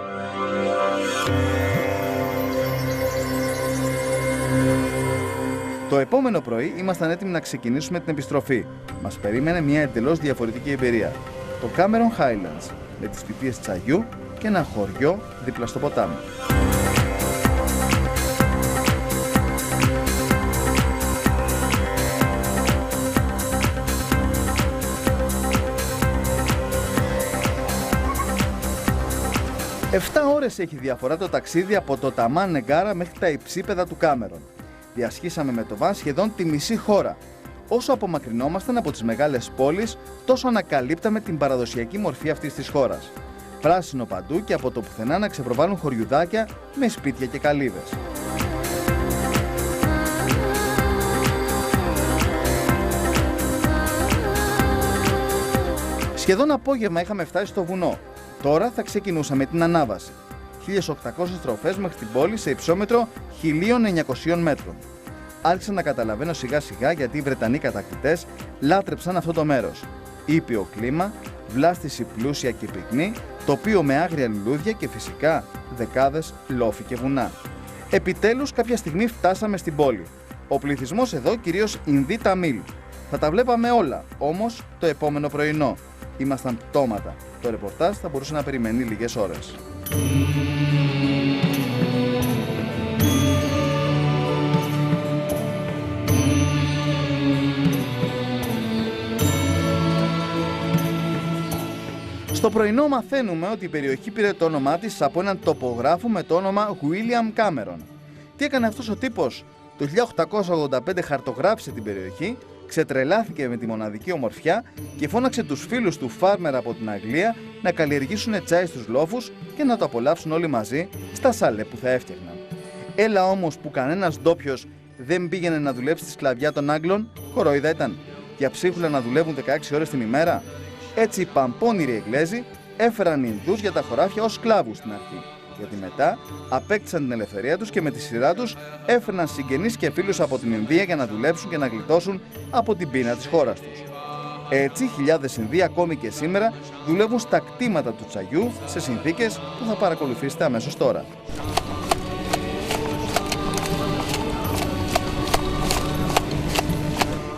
Το επόμενο πρωί ήμασταν έτοιμοι να ξεκινήσουμε την επιστροφή. Μας περίμενε μια εντελώς διαφορετική εμπειρία. Το Cameron Highlands, με τις πηπίες τσαγιού και ένα χωριό δίπλα στο ποτάμι. Εφτά ώρες έχει διαφορά το ταξίδι από το Ταμάν Νεγκάρα μέχρι τα υψίπεδα του Κάμερον. Διασχίσαμε με το βαν σχεδόν τη μισή χώρα. Όσο απομακρυνόμασταν από τις μεγάλες πόλεις, τόσο ανακαλύπταμε την παραδοσιακή μορφή αυτής της χώρας. Πράσινο παντού και από το πουθενά να ξεπροβάλλουν χωριουδάκια με σπίτια και καλύβες. Σχεδόν απόγευμα είχαμε φτάσει στο βουνό. Τώρα θα ξεκινούσαμε την ανάβαση. 1.800 στροφές μέχρι την πόλη σε υψόμετρο 1.900 μέτρων. Άρχισα να καταλαβαίνω σιγά σιγά γιατί οι Βρετανοί κατακτητές λάτρεψαν αυτό το μέρος. Ήπιο κλίμα, βλάστηση πλούσια και πυκνή, τοπίο με άγρια λουλούδια και φυσικά δεκάδες λόφοι και βουνά. Επιτέλους κάποια στιγμή φτάσαμε στην πόλη. Ο πληθυσμός εδώ κυρίως Ινδοί Ταμίλ. Θα τα βλέπαμε όλα, όμως το επόμενο πρωινό. Ήμασταν πτώματα. Το ρεπορτάζ θα μπορούσε να περιμένει λίγες ώρες. Στο πρωινό μαθαίνουμε ότι η περιοχή πήρε το όνομά της από έναν τοπογράφο με το όνομα William Cameron. Τι έκανε αυτός ο τύπος? Το 1885 χαρτογράφησε την περιοχή, ξετρελάθηκε με τη μοναδική ομορφιά και φώναξε τους φίλους του φάρμερ από την Αγγλία να καλλιεργήσουν τσάι στους λόφους και να το απολαύσουν όλοι μαζί στα σαλέ που θα έφτιαχναν. Έλα όμως που κανένας ντόπιος δεν πήγαινε να δουλέψει στη σκλαβιά των Άγγλων, κορόιδα ήταν. Για ψίχουλα να δουλεύουν 16 ώρες την ημέρα. Έτσι οι παμπώνηροι Εγγλέζοι έφεραν Ινδούς για τα χωράφια ως σκλάβους στην αρχή. Γιατί μετά απέκτησαν την ελευθερία τους και με τη σειρά τους έφερναν συγγενείς και φίλους από την Ινδία για να δουλέψουν και να γλιτώσουν από την πείνα της χώρας τους. Έτσι, χιλιάδες Ινδοί ακόμη και σήμερα δουλεύουν στα κτήματα του τσαγιού σε συνθήκες που θα παρακολουθήσετε αμέσως τώρα.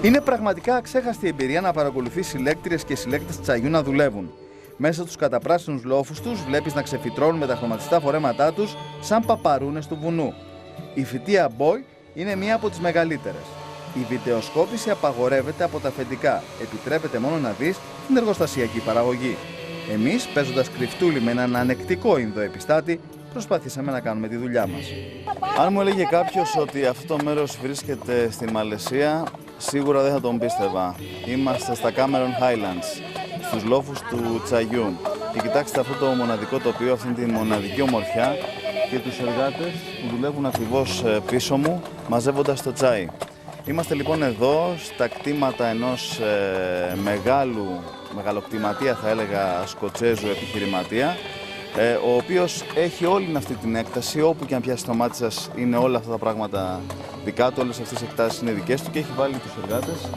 Είναι πραγματικά αξέχαστη εμπειρία να παρακολουθεί συλλέκτριες και συλλέκτες τσαγιού να δουλεύουν. Μέσα στους καταπράσινους λόφους τους βλέπεις να ξεφυτρώνουν με τα χρωματιστά φορέματά τους σαν παπαρούνες του βουνού. Η φυτεία Boy είναι μία από τις μεγαλύτερες. Η βιντεοσκόπηση απαγορεύεται από τα αφεντικά. Επιτρέπεται μόνο να δεις την εργοστασιακή παραγωγή. Εμείς, παίζοντας κρυφτούλι με έναν ανεκτικό Ινδοεπιστάτη, προσπαθήσαμε να κάνουμε τη δουλειά μας. Αν μου έλεγε κάποιος ότι αυτό το μέρος βρίσκεται στη Μαλαισία, σίγουρα δεν θα τον πίστευα. Είμαστε στα Cameron Highlands, στους λόφους του τσαγιού. Και κοιτάξτε αυτό το μοναδικό τοπίο, αυτή τη μοναδική ομορφιά και τους εργάτες που δουλεύουν ακριβώς πίσω μου, μαζεύοντας το τσάι. Είμαστε λοιπόν εδώ στα κτήματα ενός μεγαλοκτηματία, θα έλεγα, Σκοτσέζου επιχειρηματία, ο οποίος έχει όλη αυτή την έκταση, όπου και αν πιάσει το μάτι σας είναι όλα αυτά τα πράγματα δικά του, όλες αυτές οι εκτάσεις είναι δικές του και έχει βάλει τους εργάτες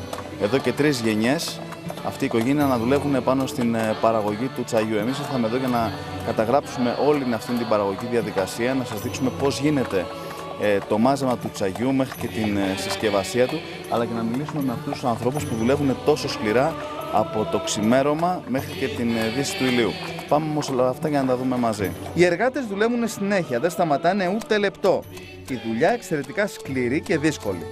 εδώ και 3 γενιές αυτή η οικογένεια να δουλεύουν πάνω στην παραγωγή του τσαγιού. Εμείς ήρθαμε εδώ για να καταγράψουμε όλη αυτή την παραγωγική διαδικασία, να σας δείξουμε πώς γίνεται το μάζεμα του τσαγιού μέχρι και την συσκευασία του, αλλά και να μιλήσουμε με αυτούς τους ανθρώπους που δουλεύουν τόσο σκληρά από το ξημέρωμα μέχρι και την δύση του ηλίου. Πάμε όμως όλα αυτά για να τα δούμε μαζί. Οι εργάτες δουλεύουν συνέχεια, δεν σταματάνε ούτε λεπτό. Η δουλειά εξαιρετικά σκληρή και δύσκολη.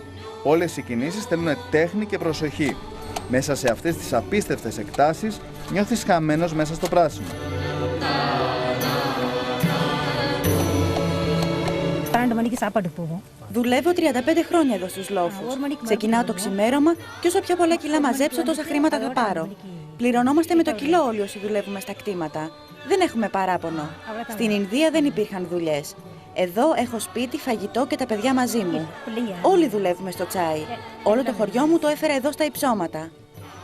Όλες οι κινήσεις θέλουν τέχνη και προσοχή. Μέσα σε αυτές τις απίστευτες εκτάσεις νιώθεις χαμένος μέσα στο πράσινο. Δουλεύω 35 χρόνια εδώ στους λόφους. Ξεκινάω το ξημέρωμα και όσο πιο πολλά κιλά μαζέψω, τόσα χρήματα θα πάρω. Πληρωνόμαστε με το κιλό όλοι όσοι δουλεύουμε στα κτήματα. Δεν έχουμε παράπονο. Στην Ινδία δεν υπήρχαν δουλειές. Εδώ έχω σπίτι, φαγητό και τα παιδιά μαζί μου. Όλοι δουλεύουμε στο τσάι. Όλο το χωριό μου το έφερα εδώ στα υψώματα.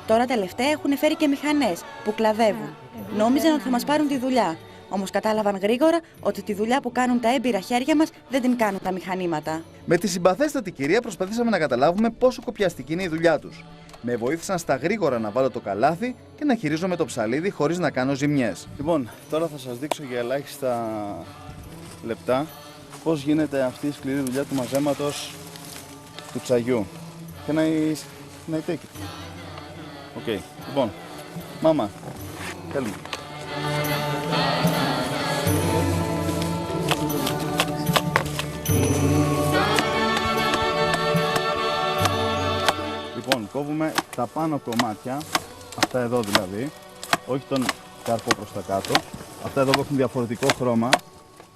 Τώρα τελευταία έχουν φέρει και μηχανές που κλαδεύουν. Νόμιζαν ότι θα μας πάρουν τη δουλειά. Όμως κατάλαβαν γρήγορα ότι τη δουλειά που κάνουν τα έμπειρα χέρια μας δεν την κάνουν τα μηχανήματα. Με τη συμπαθέστατη κυρία προσπαθήσαμε να καταλάβουμε πόσο κοπιαστική είναι η δουλειά τους. Με βοήθησαν στα γρήγορα να βάλω το καλάθι και να χειρίζομαι το ψαλίδι χωρίς να κάνω ζημιές. Λοιπόν, τώρα θα σας δείξω για ελάχιστα λεπτά πώς γίνεται αυτή η σκληρή δουλειά του μαζέματος του τσαγιού. Can I take it? Okay. Λοιπόν, μάμα, tell me. Λοιπόν, κόβουμε τα πάνω κομμάτια, αυτά εδώ δηλαδή, όχι τον καρπό προς τα κάτω, αυτά εδώ που έχουν διαφορετικό χρώμα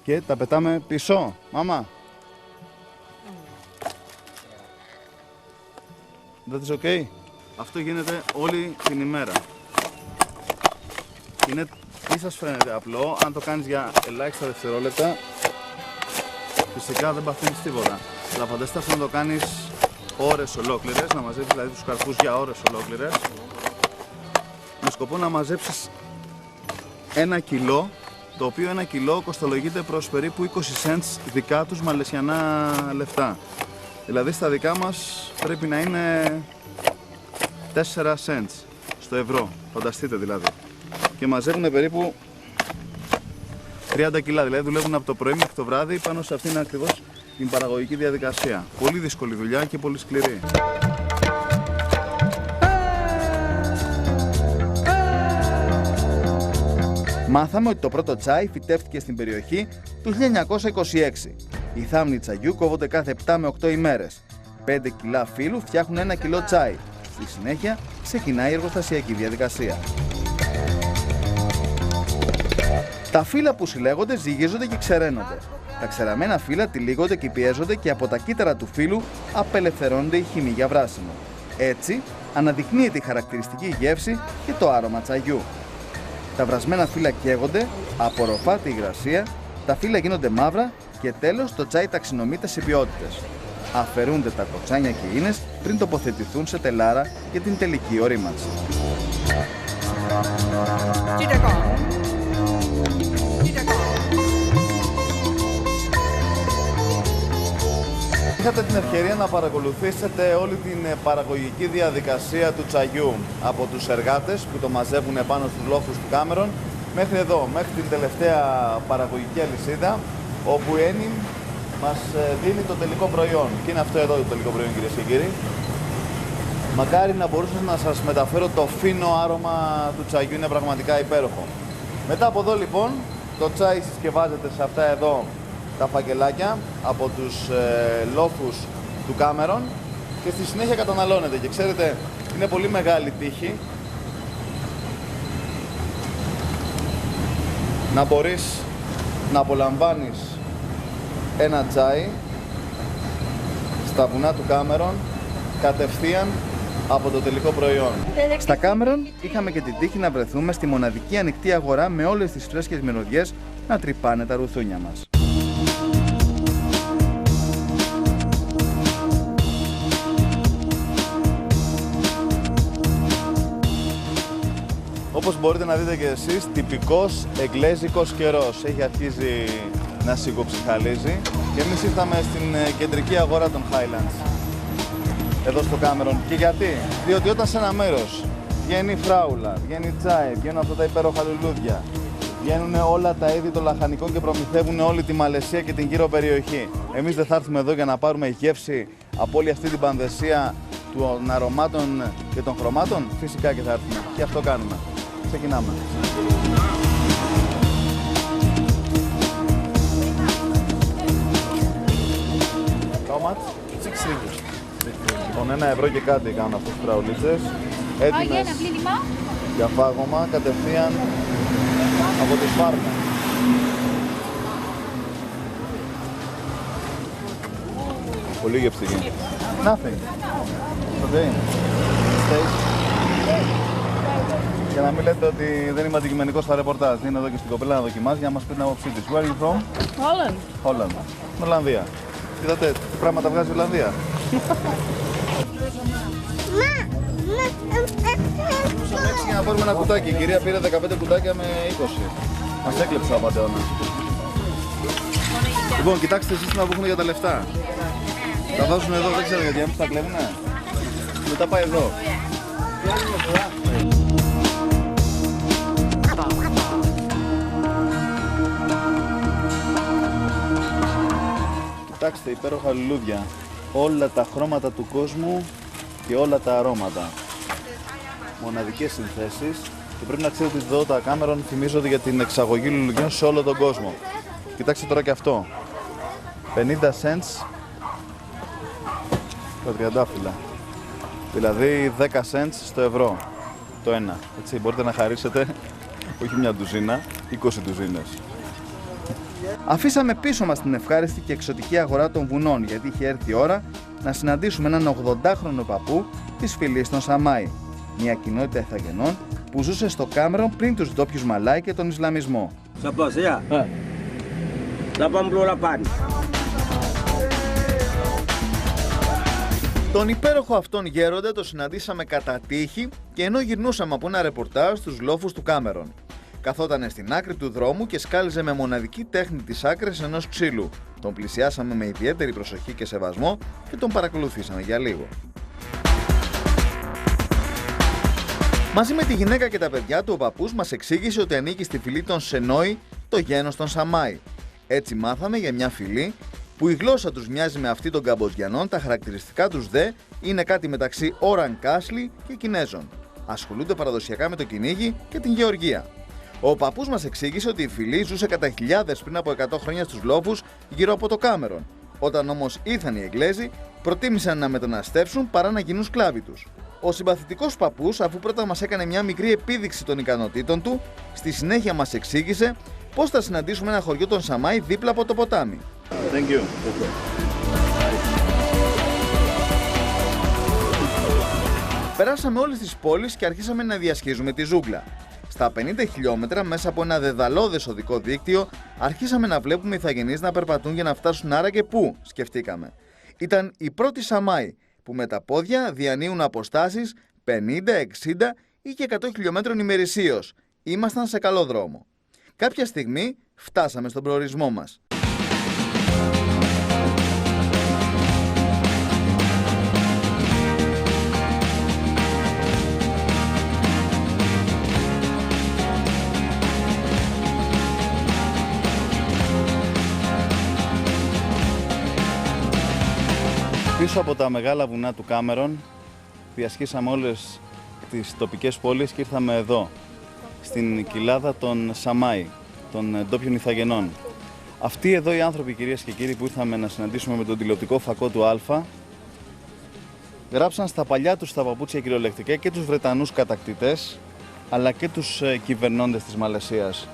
και τα πετάμε πίσω. Μάμα! That is okay? Αυτό γίνεται όλη την ημέρα. Είναι, τι σας φαίνεται απλό, αν το κάνεις για ελάχιστα δευτερόλεπτα, φυσικά δεν παθαίνεις τίποτα. Αλλά φανταστείτε αυτό να το κάνεις ώρες ολόκληρες, να μαζέψεις δηλαδή τους καρπούς για ώρες ολόκληρες, με σκοπό να μαζέψεις 1 κιλό, το οποίο 1 κιλό κοστολογείται προς περίπου 20 cents δικά τους μαλαισιανά λεφτά. Δηλαδή στα δικά μας πρέπει να είναι 4 cents στο ευρώ, φανταστείτε δηλαδή. Και μαζεύουν περίπου 30 κιλά, δηλαδή δουλεύουν από το πρωί μέχρι το βράδυ πάνω σε αυτήν ακριβώς την παραγωγική διαδικασία. Πολύ δύσκολη δουλειά και πολύ σκληρή. Μάθαμε ότι το πρώτο τσάι φυτεύτηκε στην περιοχή του 1926. Οι θάμνοι τσαγιού κόβονται κάθε 7 με 8 ημέρες. 5 κιλά φύλου φτιάχνουν 1 κιλό τσάι. Στη συνέχεια ξεκινάει η εργοστασιακή διαδικασία. Τα φύλλα που συλλέγονται ζυγίζονται και ξεραίνονται. Τα ξεραμένα φύλλα τυλίγονται και πιέζονται και από τα κύτταρα του φύλου απελευθερώνονται οι χυμοί για βράσιμο. Έτσι αναδεικνύεται η χαρακτηριστική γεύση και το άρωμα τσαγιού. Τα βρασμένα φύλλα καίγονται, απορροφάται η υγρασία, τα φύλλα γίνονται μαύρα και τέλος το τσάι ταξινομείται σε ποιότητες. Αφαιρούνται τα κοτσάνια και ίνες πριν τοποθετηθούν σε τελάρα για την τελική ορίμανση. Είχατε την ευκαιρία να παρακολουθήσετε όλη την παραγωγική διαδικασία του τσαγιού από τους εργάτες που το μαζεύουν πάνω στους λόφους του Cameron μέχρι εδώ, μέχρι την τελευταία παραγωγική αλυσίδα, όπου η Ένιμ μας δίνει το τελικό προϊόν. Και είναι αυτό εδώ το τελικό προϊόν, κυρίες και κύριοι. Μακάρι να μπορούσα να σας μεταφέρω το φίνο άρωμα του τσαγιού, είναι πραγματικά υπέροχο. Μετά από εδώ λοιπόν, το τσάι συσκευάζεται σε αυτά εδώ τα φακελάκια από τους λόφους του Cameron και στη συνέχεια καταναλώνεται. Και ξέρετε, είναι πολύ μεγάλη τύχη να μπορείς να απολαμβάνεις ένα τσάι στα βουνά του Κάμερον κατευθείαν από το τελικό προϊόν. Στα Κάμερον είχαμε και την τύχη να βρεθούμε στη μοναδική ανοιχτή αγορά με όλες τις φρέσκες μυρωδιές να τρυπάνε τα ρουθούνια μας. Όπως μπορείτε να δείτε και εσείς, τυπικός εγγλέζικος καιρός. Έχει αρχίσει να σιγοψυχαλίζει και εμείς ήρθαμε στην κεντρική αγορά των Highlands, εδώ στο Κάμερον. Και γιατί? Διότι όταν σε ένα μέρος βγαίνει φράουλα, βγαίνει τσάι, βγαίνουν αυτά τα υπέροχα λουλούδια, βγαίνουν όλα τα είδη των λαχανικών και προμηθεύουν όλη τη Μαλαισία και την γύρω περιοχή. Εμείς δεν θα έρθουμε εδώ για να πάρουμε γεύση από όλη αυτή την πανδεσία των αρωμάτων και των χρωμάτων? Φυσικά και θα έρθουμε. Και αυτό κάνουμε. Ξεκινάμε. How much? 6 ringgit. Λοιπόν, €1 και κάτι κάνουν αυτές τις φραουλίτσες. Έτοιμες για φάγωμα κατευθείαν από τη φάρμα. Πολύ γευστική. Nothing. Okay. Για να μην λέτε ότι δεν είμαι αντικειμενικός στα ρεπορτάζ. Είναι εδώ και στην κοπέλα να δοκιμάσει για να μας πει την άποψή της. Where are you from? Holland. Holland. Ολλανδία. Είδατε τι πράγματα βγάζει η Ολλανδία. Έτσι για να πάρουμε ένα κουτάκι. Η κυρία πήρε 15 κουτάκια με 20. Μας έκλεψε ο απαντεώνα. Λοιπόν, κοιτάξτε σύστημα που έχουν για τα λεφτά. Τα βάζουν εδώ, δεν ξέρω γιατί, αν τα κλέβουνε. Μετά πάει εδώ. Κοιτάξτε, υπέροχα λουλούδια. Όλα τα χρώματα του κόσμου και όλα τα αρώματα. Μοναδικές συνθέσεις. Και πρέπει να ξέρετε ότι εδώ τα Κάμερον θυμίζονται για την εξαγωγή λουλουδιών σε όλο τον κόσμο. Κοιτάξτε τώρα και αυτό. 50 cents τα τριαντάφυλλα. Δηλαδή 10 cents στο ευρώ το ένα. Έτσι, μπορείτε να χαρίσετε όχι μια ντουζίνα, 20 ντουζίνες. Αφήσαμε πίσω μας την ευχάριστη και εξωτική αγορά των βουνών, γιατί είχε έρθει η ώρα να συναντήσουμε έναν 80χρονο παππού της φυλής των Σαμάι. Μια κοινότητα ηθαγενών που ζούσε στο Κάμερον πριν τους ντόπιους Μαλάι και τον Ισλαμισμό. Τον υπέροχο αυτόν γέροντα το συναντήσαμε κατά τύχη και ενώ γυρνούσαμε από ένα ρεπορτάζ στους λόφους του Κάμερον. Καθότανε στην άκρη του δρόμου και σκάλιζε με μοναδική τέχνη τις άκρες ενός ξύλου. Τον πλησιάσαμε με ιδιαίτερη προσοχή και σεβασμό και τον παρακολουθήσαμε για λίγο. Μαζί με τη γυναίκα και τα παιδιά του, ο παππούς μας εξήγησε ότι ανήκει στη φυλή των Σενόι, το γένος των Σαμάι. Έτσι μάθαμε για μια φυλή που η γλώσσα τους μοιάζει με αυτή των Καμποτζιανών, τα χαρακτηριστικά τους δε είναι κάτι μεταξύ Όραν Κάσλι και Κινέζων. Ασχολούνται παραδοσιακά με το κυνήγι και την γεωργία. Ο παππούς μας εξήγησε ότι η φυλή ζούσε κατά χιλιάδες πριν από 100 χρόνια στους λόφους γύρω από το Κάμερον. Όταν όμως ήρθαν οι Εγγλέζοι, προτίμησαν να μεταναστεύσουν παρά να γίνουν σκλάβοι τους. Ο συμπαθητικός παππούς, αφού πρώτα μας έκανε μια μικρή επίδειξη των ικανοτήτων του, στη συνέχεια μας εξήγησε πώς θα συναντήσουμε ένα χωριό των Σαμάι δίπλα από το ποτάμι. Thank you. Περάσαμε όλες τις πόλεις και αρχίσαμε να διασχίζουμε τη ζούγκλα. Στα 50 χιλιόμετρα, μέσα από ένα δεδαλώδες οδικό δίκτυο, αρχίσαμε να βλέπουμε ηθαγενείς να περπατούν για να φτάσουν άραγε πού, σκεφτήκαμε. Ήταν οι πρώτοι Σαμάι που με τα πόδια διανύουν αποστάσεις 50, 60 ή και 100 χιλιόμετρων ημερησίως. Ήμασταν σε καλό δρόμο. Κάποια στιγμή φτάσαμε στον προορισμό μας. Πίσω από τα μεγάλα βουνά του Κάμερον διασχίσαμε όλες τις τοπικές πόλεις και ήρθαμε εδώ, στην κοιλάδα των Σαμάι, των ντόπιων ηθαγενών. Αυτοί εδώ οι άνθρωποι, κυρίες και κύριοι, που ήρθαμε να συναντήσουμε με τον τηλεοπτικό φακό του Α, γράψαν στα παλιά τους τα παπούτσια κυριολεκτικά και τους Βρετανούς κατακτητές, αλλά και τους κυβερνώντες της Μαλαισίας.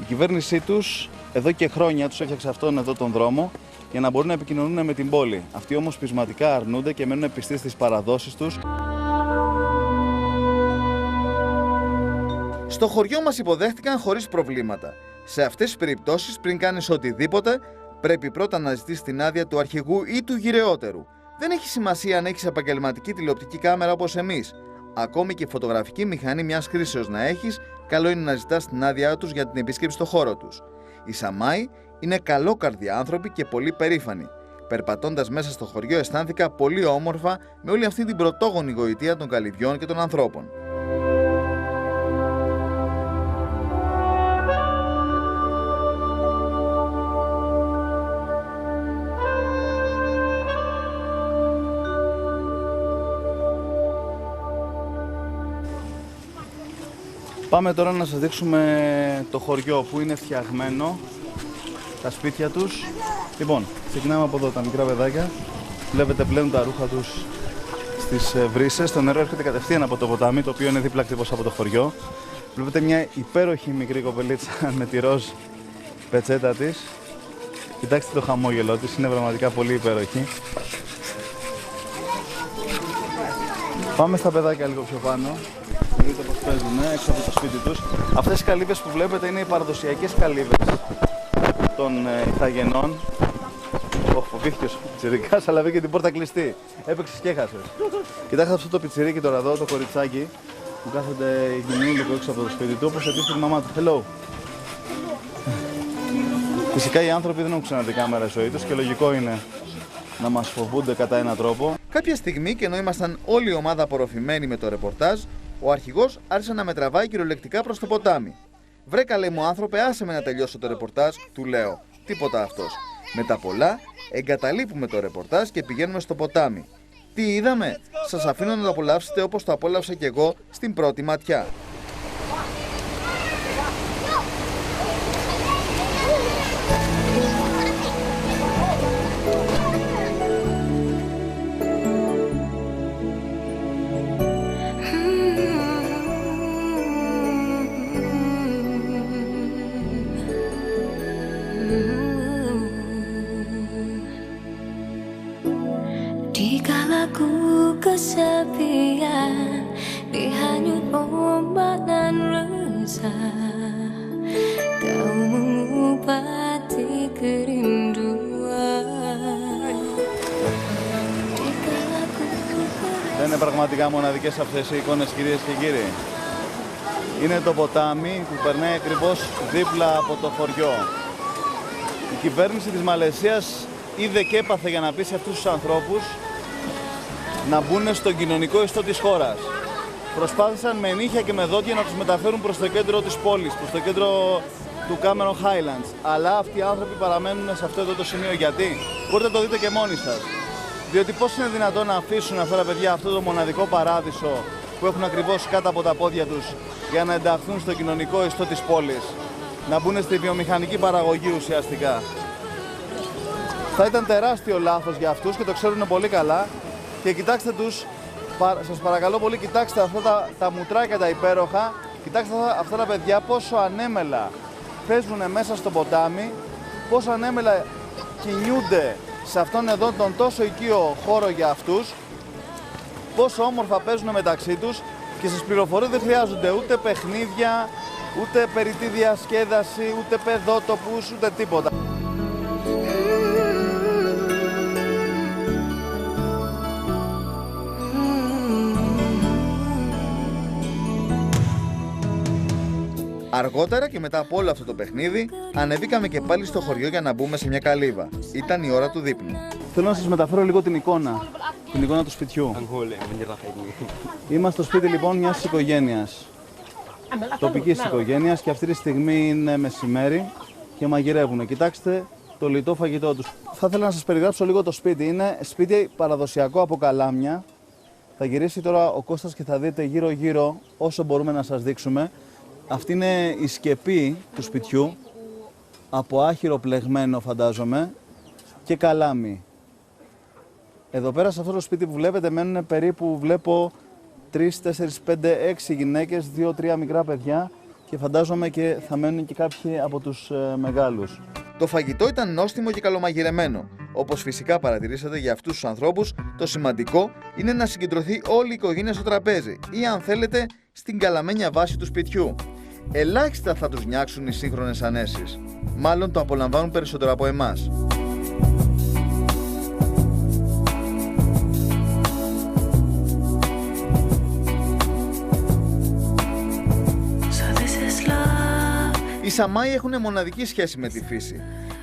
Η κυβέρνησή τους εδώ και χρόνια τους έφτιαξε αυτόν εδώ τον δρόμο για να μπορούν να επικοινωνούν με την πόλη. Αυτοί όμως πεισματικά αρνούνται και μένουν πιστοί στις παραδόσεις τους. Στο χωριό μας υποδέχτηκαν χωρίς προβλήματα. Σε αυτές τις περιπτώσεις, πριν κάνεις οτιδήποτε, πρέπει πρώτα να ζητήσεις την άδεια του αρχηγού ή του γυρεότερου. Δεν έχει σημασία αν έχεις επαγγελματική τηλεοπτική κάμερα όπως εμείς. Ακόμη και φωτογραφική μηχανή μιας χρήσεως να έχεις, καλό είναι να ζητάς την άδειά τους για την επίσκεψη στο χώρο τους. Οι Σαμάι είναι καλόκαρδοι άνθρωποι και πολύ περήφανοι. Περπατώντας μέσα στο χωριό, αισθάνθηκα πολύ όμορφα με όλη αυτή την πρωτόγονη γοητεία των καλυβιών και των ανθρώπων. Πάμε τώρα να σας δείξουμε το χωριό που είναι φτιαγμένο, τα σπίτια τους. Λοιπόν, ξεκινάμε από εδώ, τα μικρά παιδάκια. Βλέπετε πλέον τα ρούχα τους στις βρύσες. Το νερό έρχεται κατευθείαν από το ποτάμι, το οποίο είναι δίπλα ακριβώς από το χωριό. Βλέπετε μια υπέροχη μικρή κοπελίτσα με τη ροζ πετσέτα της. Κοιτάξτε το χαμόγελό της, είναι πραγματικά πολύ υπέροχη. Πάμε στα παιδάκια λίγο πιο πάνω. Δείτε πως παίζουν έξω από το σπίτι τους. Αυτές οι καλύβες που βλέπετε είναι οι παραδοσιακές καλύβες των Ιθαγενών. Φοβήθηκε ο πιτσιρικάς, αλλά βρήκε την πόρτα κλειστή. Έπαιξες και έχασες. Κοιτάξτε αυτό το πιτσιρίκι τώρα εδώ, το κοριτσάκι που κάθεται γυμνούλικο έξω από το σπίτι του, όπως επίσης τη μαμά του. Hello. Φυσικά οι άνθρωποι δεν έχουν ξαναδεί κάμερα στη ζωή τους και λογικό είναι να μας φοβούνται κατά έναν τρόπο. Κάποια στιγμή, και ενώ ήμασταν όλη η ομάδα απορροφημένοι με το ρεπορτάζ, ο αρχηγός άρχισε να με τραβάει κυριολεκτικά προς το ποτάμι. «Βρε καλέ μου άνθρωπε, άσε με να τελειώσω το ρεπορτάζ», του λέω. Τίποτα αυτός. Μετά πολλά, εγκαταλείπουμε το ρεπορτάζ και πηγαίνουμε στο ποτάμι. Τι είδαμε? Σας αφήνω να το απολαύσετε όπως το απόλαυσα κι εγώ στην πρώτη ματιά. Kesepian dihanyut ombak dan resah, kau mengobati kerinduan. Δεν είναι πραγματικά μοναδικές αυτές οι εικόνες, κυρίες και κύριοι? Είναι το ποτάμι που περνάει ακριβώς δίπλα από το χωριό. Η κυβέρνηση της Μαλαισίας είδε και έπαθε για να πείσει αυτούς τους ανθρώπους να μπουν στον κοινωνικό ιστό της χώρας. Προσπάθησαν με νύχια και με δόντια να τους μεταφέρουν προς το κέντρο της πόλης, προς το κέντρο του Cameron Highlands. Αλλά αυτοί οι άνθρωποι παραμένουν σε αυτό εδώ το σημείο. Γιατί? Μπορείτε να το δείτε και μόνοι σας. Διότι πώς είναι δυνατόν να αφήσουν αυτά τα παιδιά αυτό το μοναδικό παράδεισο που έχουν ακριβώς κάτω από τα πόδια τους για να ενταχθούν στο κοινωνικό ιστό της πόλης, να μπουν στη βιομηχανική παραγωγή ουσιαστικά. Θα ήταν τεράστιο λάθος για αυτούς και το ξέρουν πολύ καλά. Και κοιτάξτε τους, σας παρακαλώ πολύ, κοιτάξτε αυτά τα μουτράκια τα υπέροχα, κοιτάξτε αυτά τα παιδιά πόσο ανέμελα παίζουν μέσα στο ποτάμι, πόσο ανέμελα κινιούνται σε αυτόν εδώ τον τόσο οικείο χώρο για αυτούς, πόσο όμορφα παίζουν μεταξύ τους και σας πληροφορώ δεν χρειάζονται ούτε παιχνίδια, ούτε περιττή διασκέδαση, ούτε παιδότοπους, ούτε τίποτα. Αργότερα και μετά από όλο αυτό το παιχνίδι, ανεβήκαμε και πάλι στο χωριό για να μπούμε σε μια καλύβα. Ήταν η ώρα του δείπνου. Θέλω να σας μεταφέρω λίγο την εικόνα του σπιτιού. Είμαστε στο σπίτι λοιπόν μιας οικογένειας, τοπικής οικογένειας, και αυτή τη στιγμή είναι μεσημέρι και μαγειρεύουν. Κοιτάξτε το λιτό φαγητό τους. Θα ήθελα να σας περιγράψω λίγο το σπίτι. Είναι σπίτι παραδοσιακό από καλάμια. Θα γυρίσει τώρα ο Κώστας και θα δείτε γύρω-γύρω όσο μπορούμε να σας δείξουμε. Αυτή είναι η σκεπή του σπιτιού, από άχυρο πλεγμένο φαντάζομαι, και καλάμι. Εδώ πέρα σε αυτό το σπίτι που βλέπετε μένουν περίπου, βλέπω, 3, 4, 5, 6 γυναίκες, 2-3 μικρά παιδιά και φαντάζομαι και θα μένουν και κάποιοι από τους μεγάλους. Το φαγητό ήταν νόστιμο και καλομαγειρεμένο. Όπως φυσικά παρατηρήσατε για αυτούς τους ανθρώπους, το σημαντικό είναι να συγκεντρωθεί όλη η οικογένεια στο τραπέζι ή αν θέλετε στην καλαμένια βάση του σπιτιού. Ελάχιστα θα τους νιάξουν οι σύγχρονες ανέσεις. Μάλλον το απολαμβάνουν περισσότερο από εμάς. Οι Σαμάι έχουν μοναδική σχέση με τη φύση.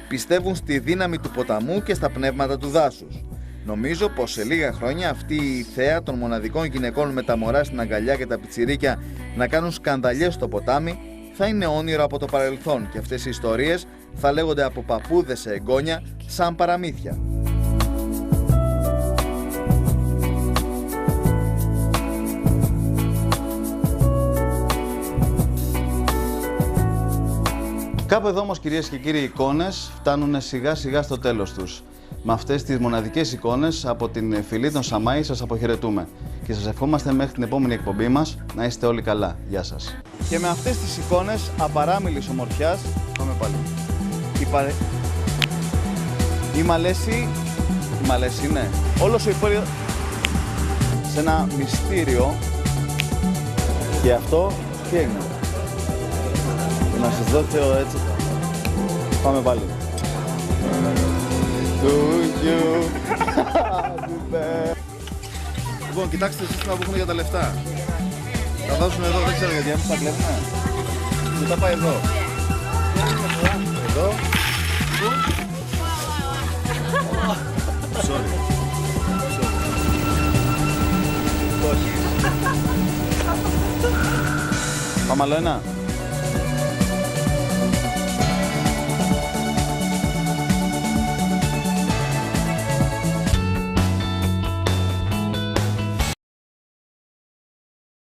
Πιστεύουν στη δύναμη του ποταμού και στα πνεύματα του δάσους. Νομίζω πως σε λίγα χρόνια αυτή η θέα των μοναδικών γυναικών με τα μωρά στην αγκαλιά και τα πιτσιρίκια να κάνουν σκανδαλιές στο ποτάμι θα είναι όνειρο από το παρελθόν και αυτές οι ιστορίες θα λέγονται από παππούδες σε εγγόνια σαν παραμύθια. Κάπου εδώ όμως, κυρίες και κύριοι, οι εικόνες φτάνουν σιγά σιγά στο τέλος τους. Με αυτές τις μοναδικές εικόνες από την φυλή των Σαμάι σας αποχαιρετούμε και σας ευχόμαστε μέχρι την επόμενη εκπομπή μας να είστε όλοι καλά. Γεια σας. Και με αυτές τις εικόνες απαράμιλης ομορφιάς, πάμε πάλι. Η Μαλέση είναι όλος ο υπόλοιπος σε ένα μυστήριο και αυτό τι έγινε. Να σας δώσω έτσι. Πάμε πάλι. Λοιπόν, κοιτάξτε το σύστημα που έχουν για τα λεφτά. Θα δώσουν εδώ, δεν ξέρω γιατί, θα κλέβουνε. Μετά πάει εδώ. Εδώ. Sorry. Πάμε άλλο ένα.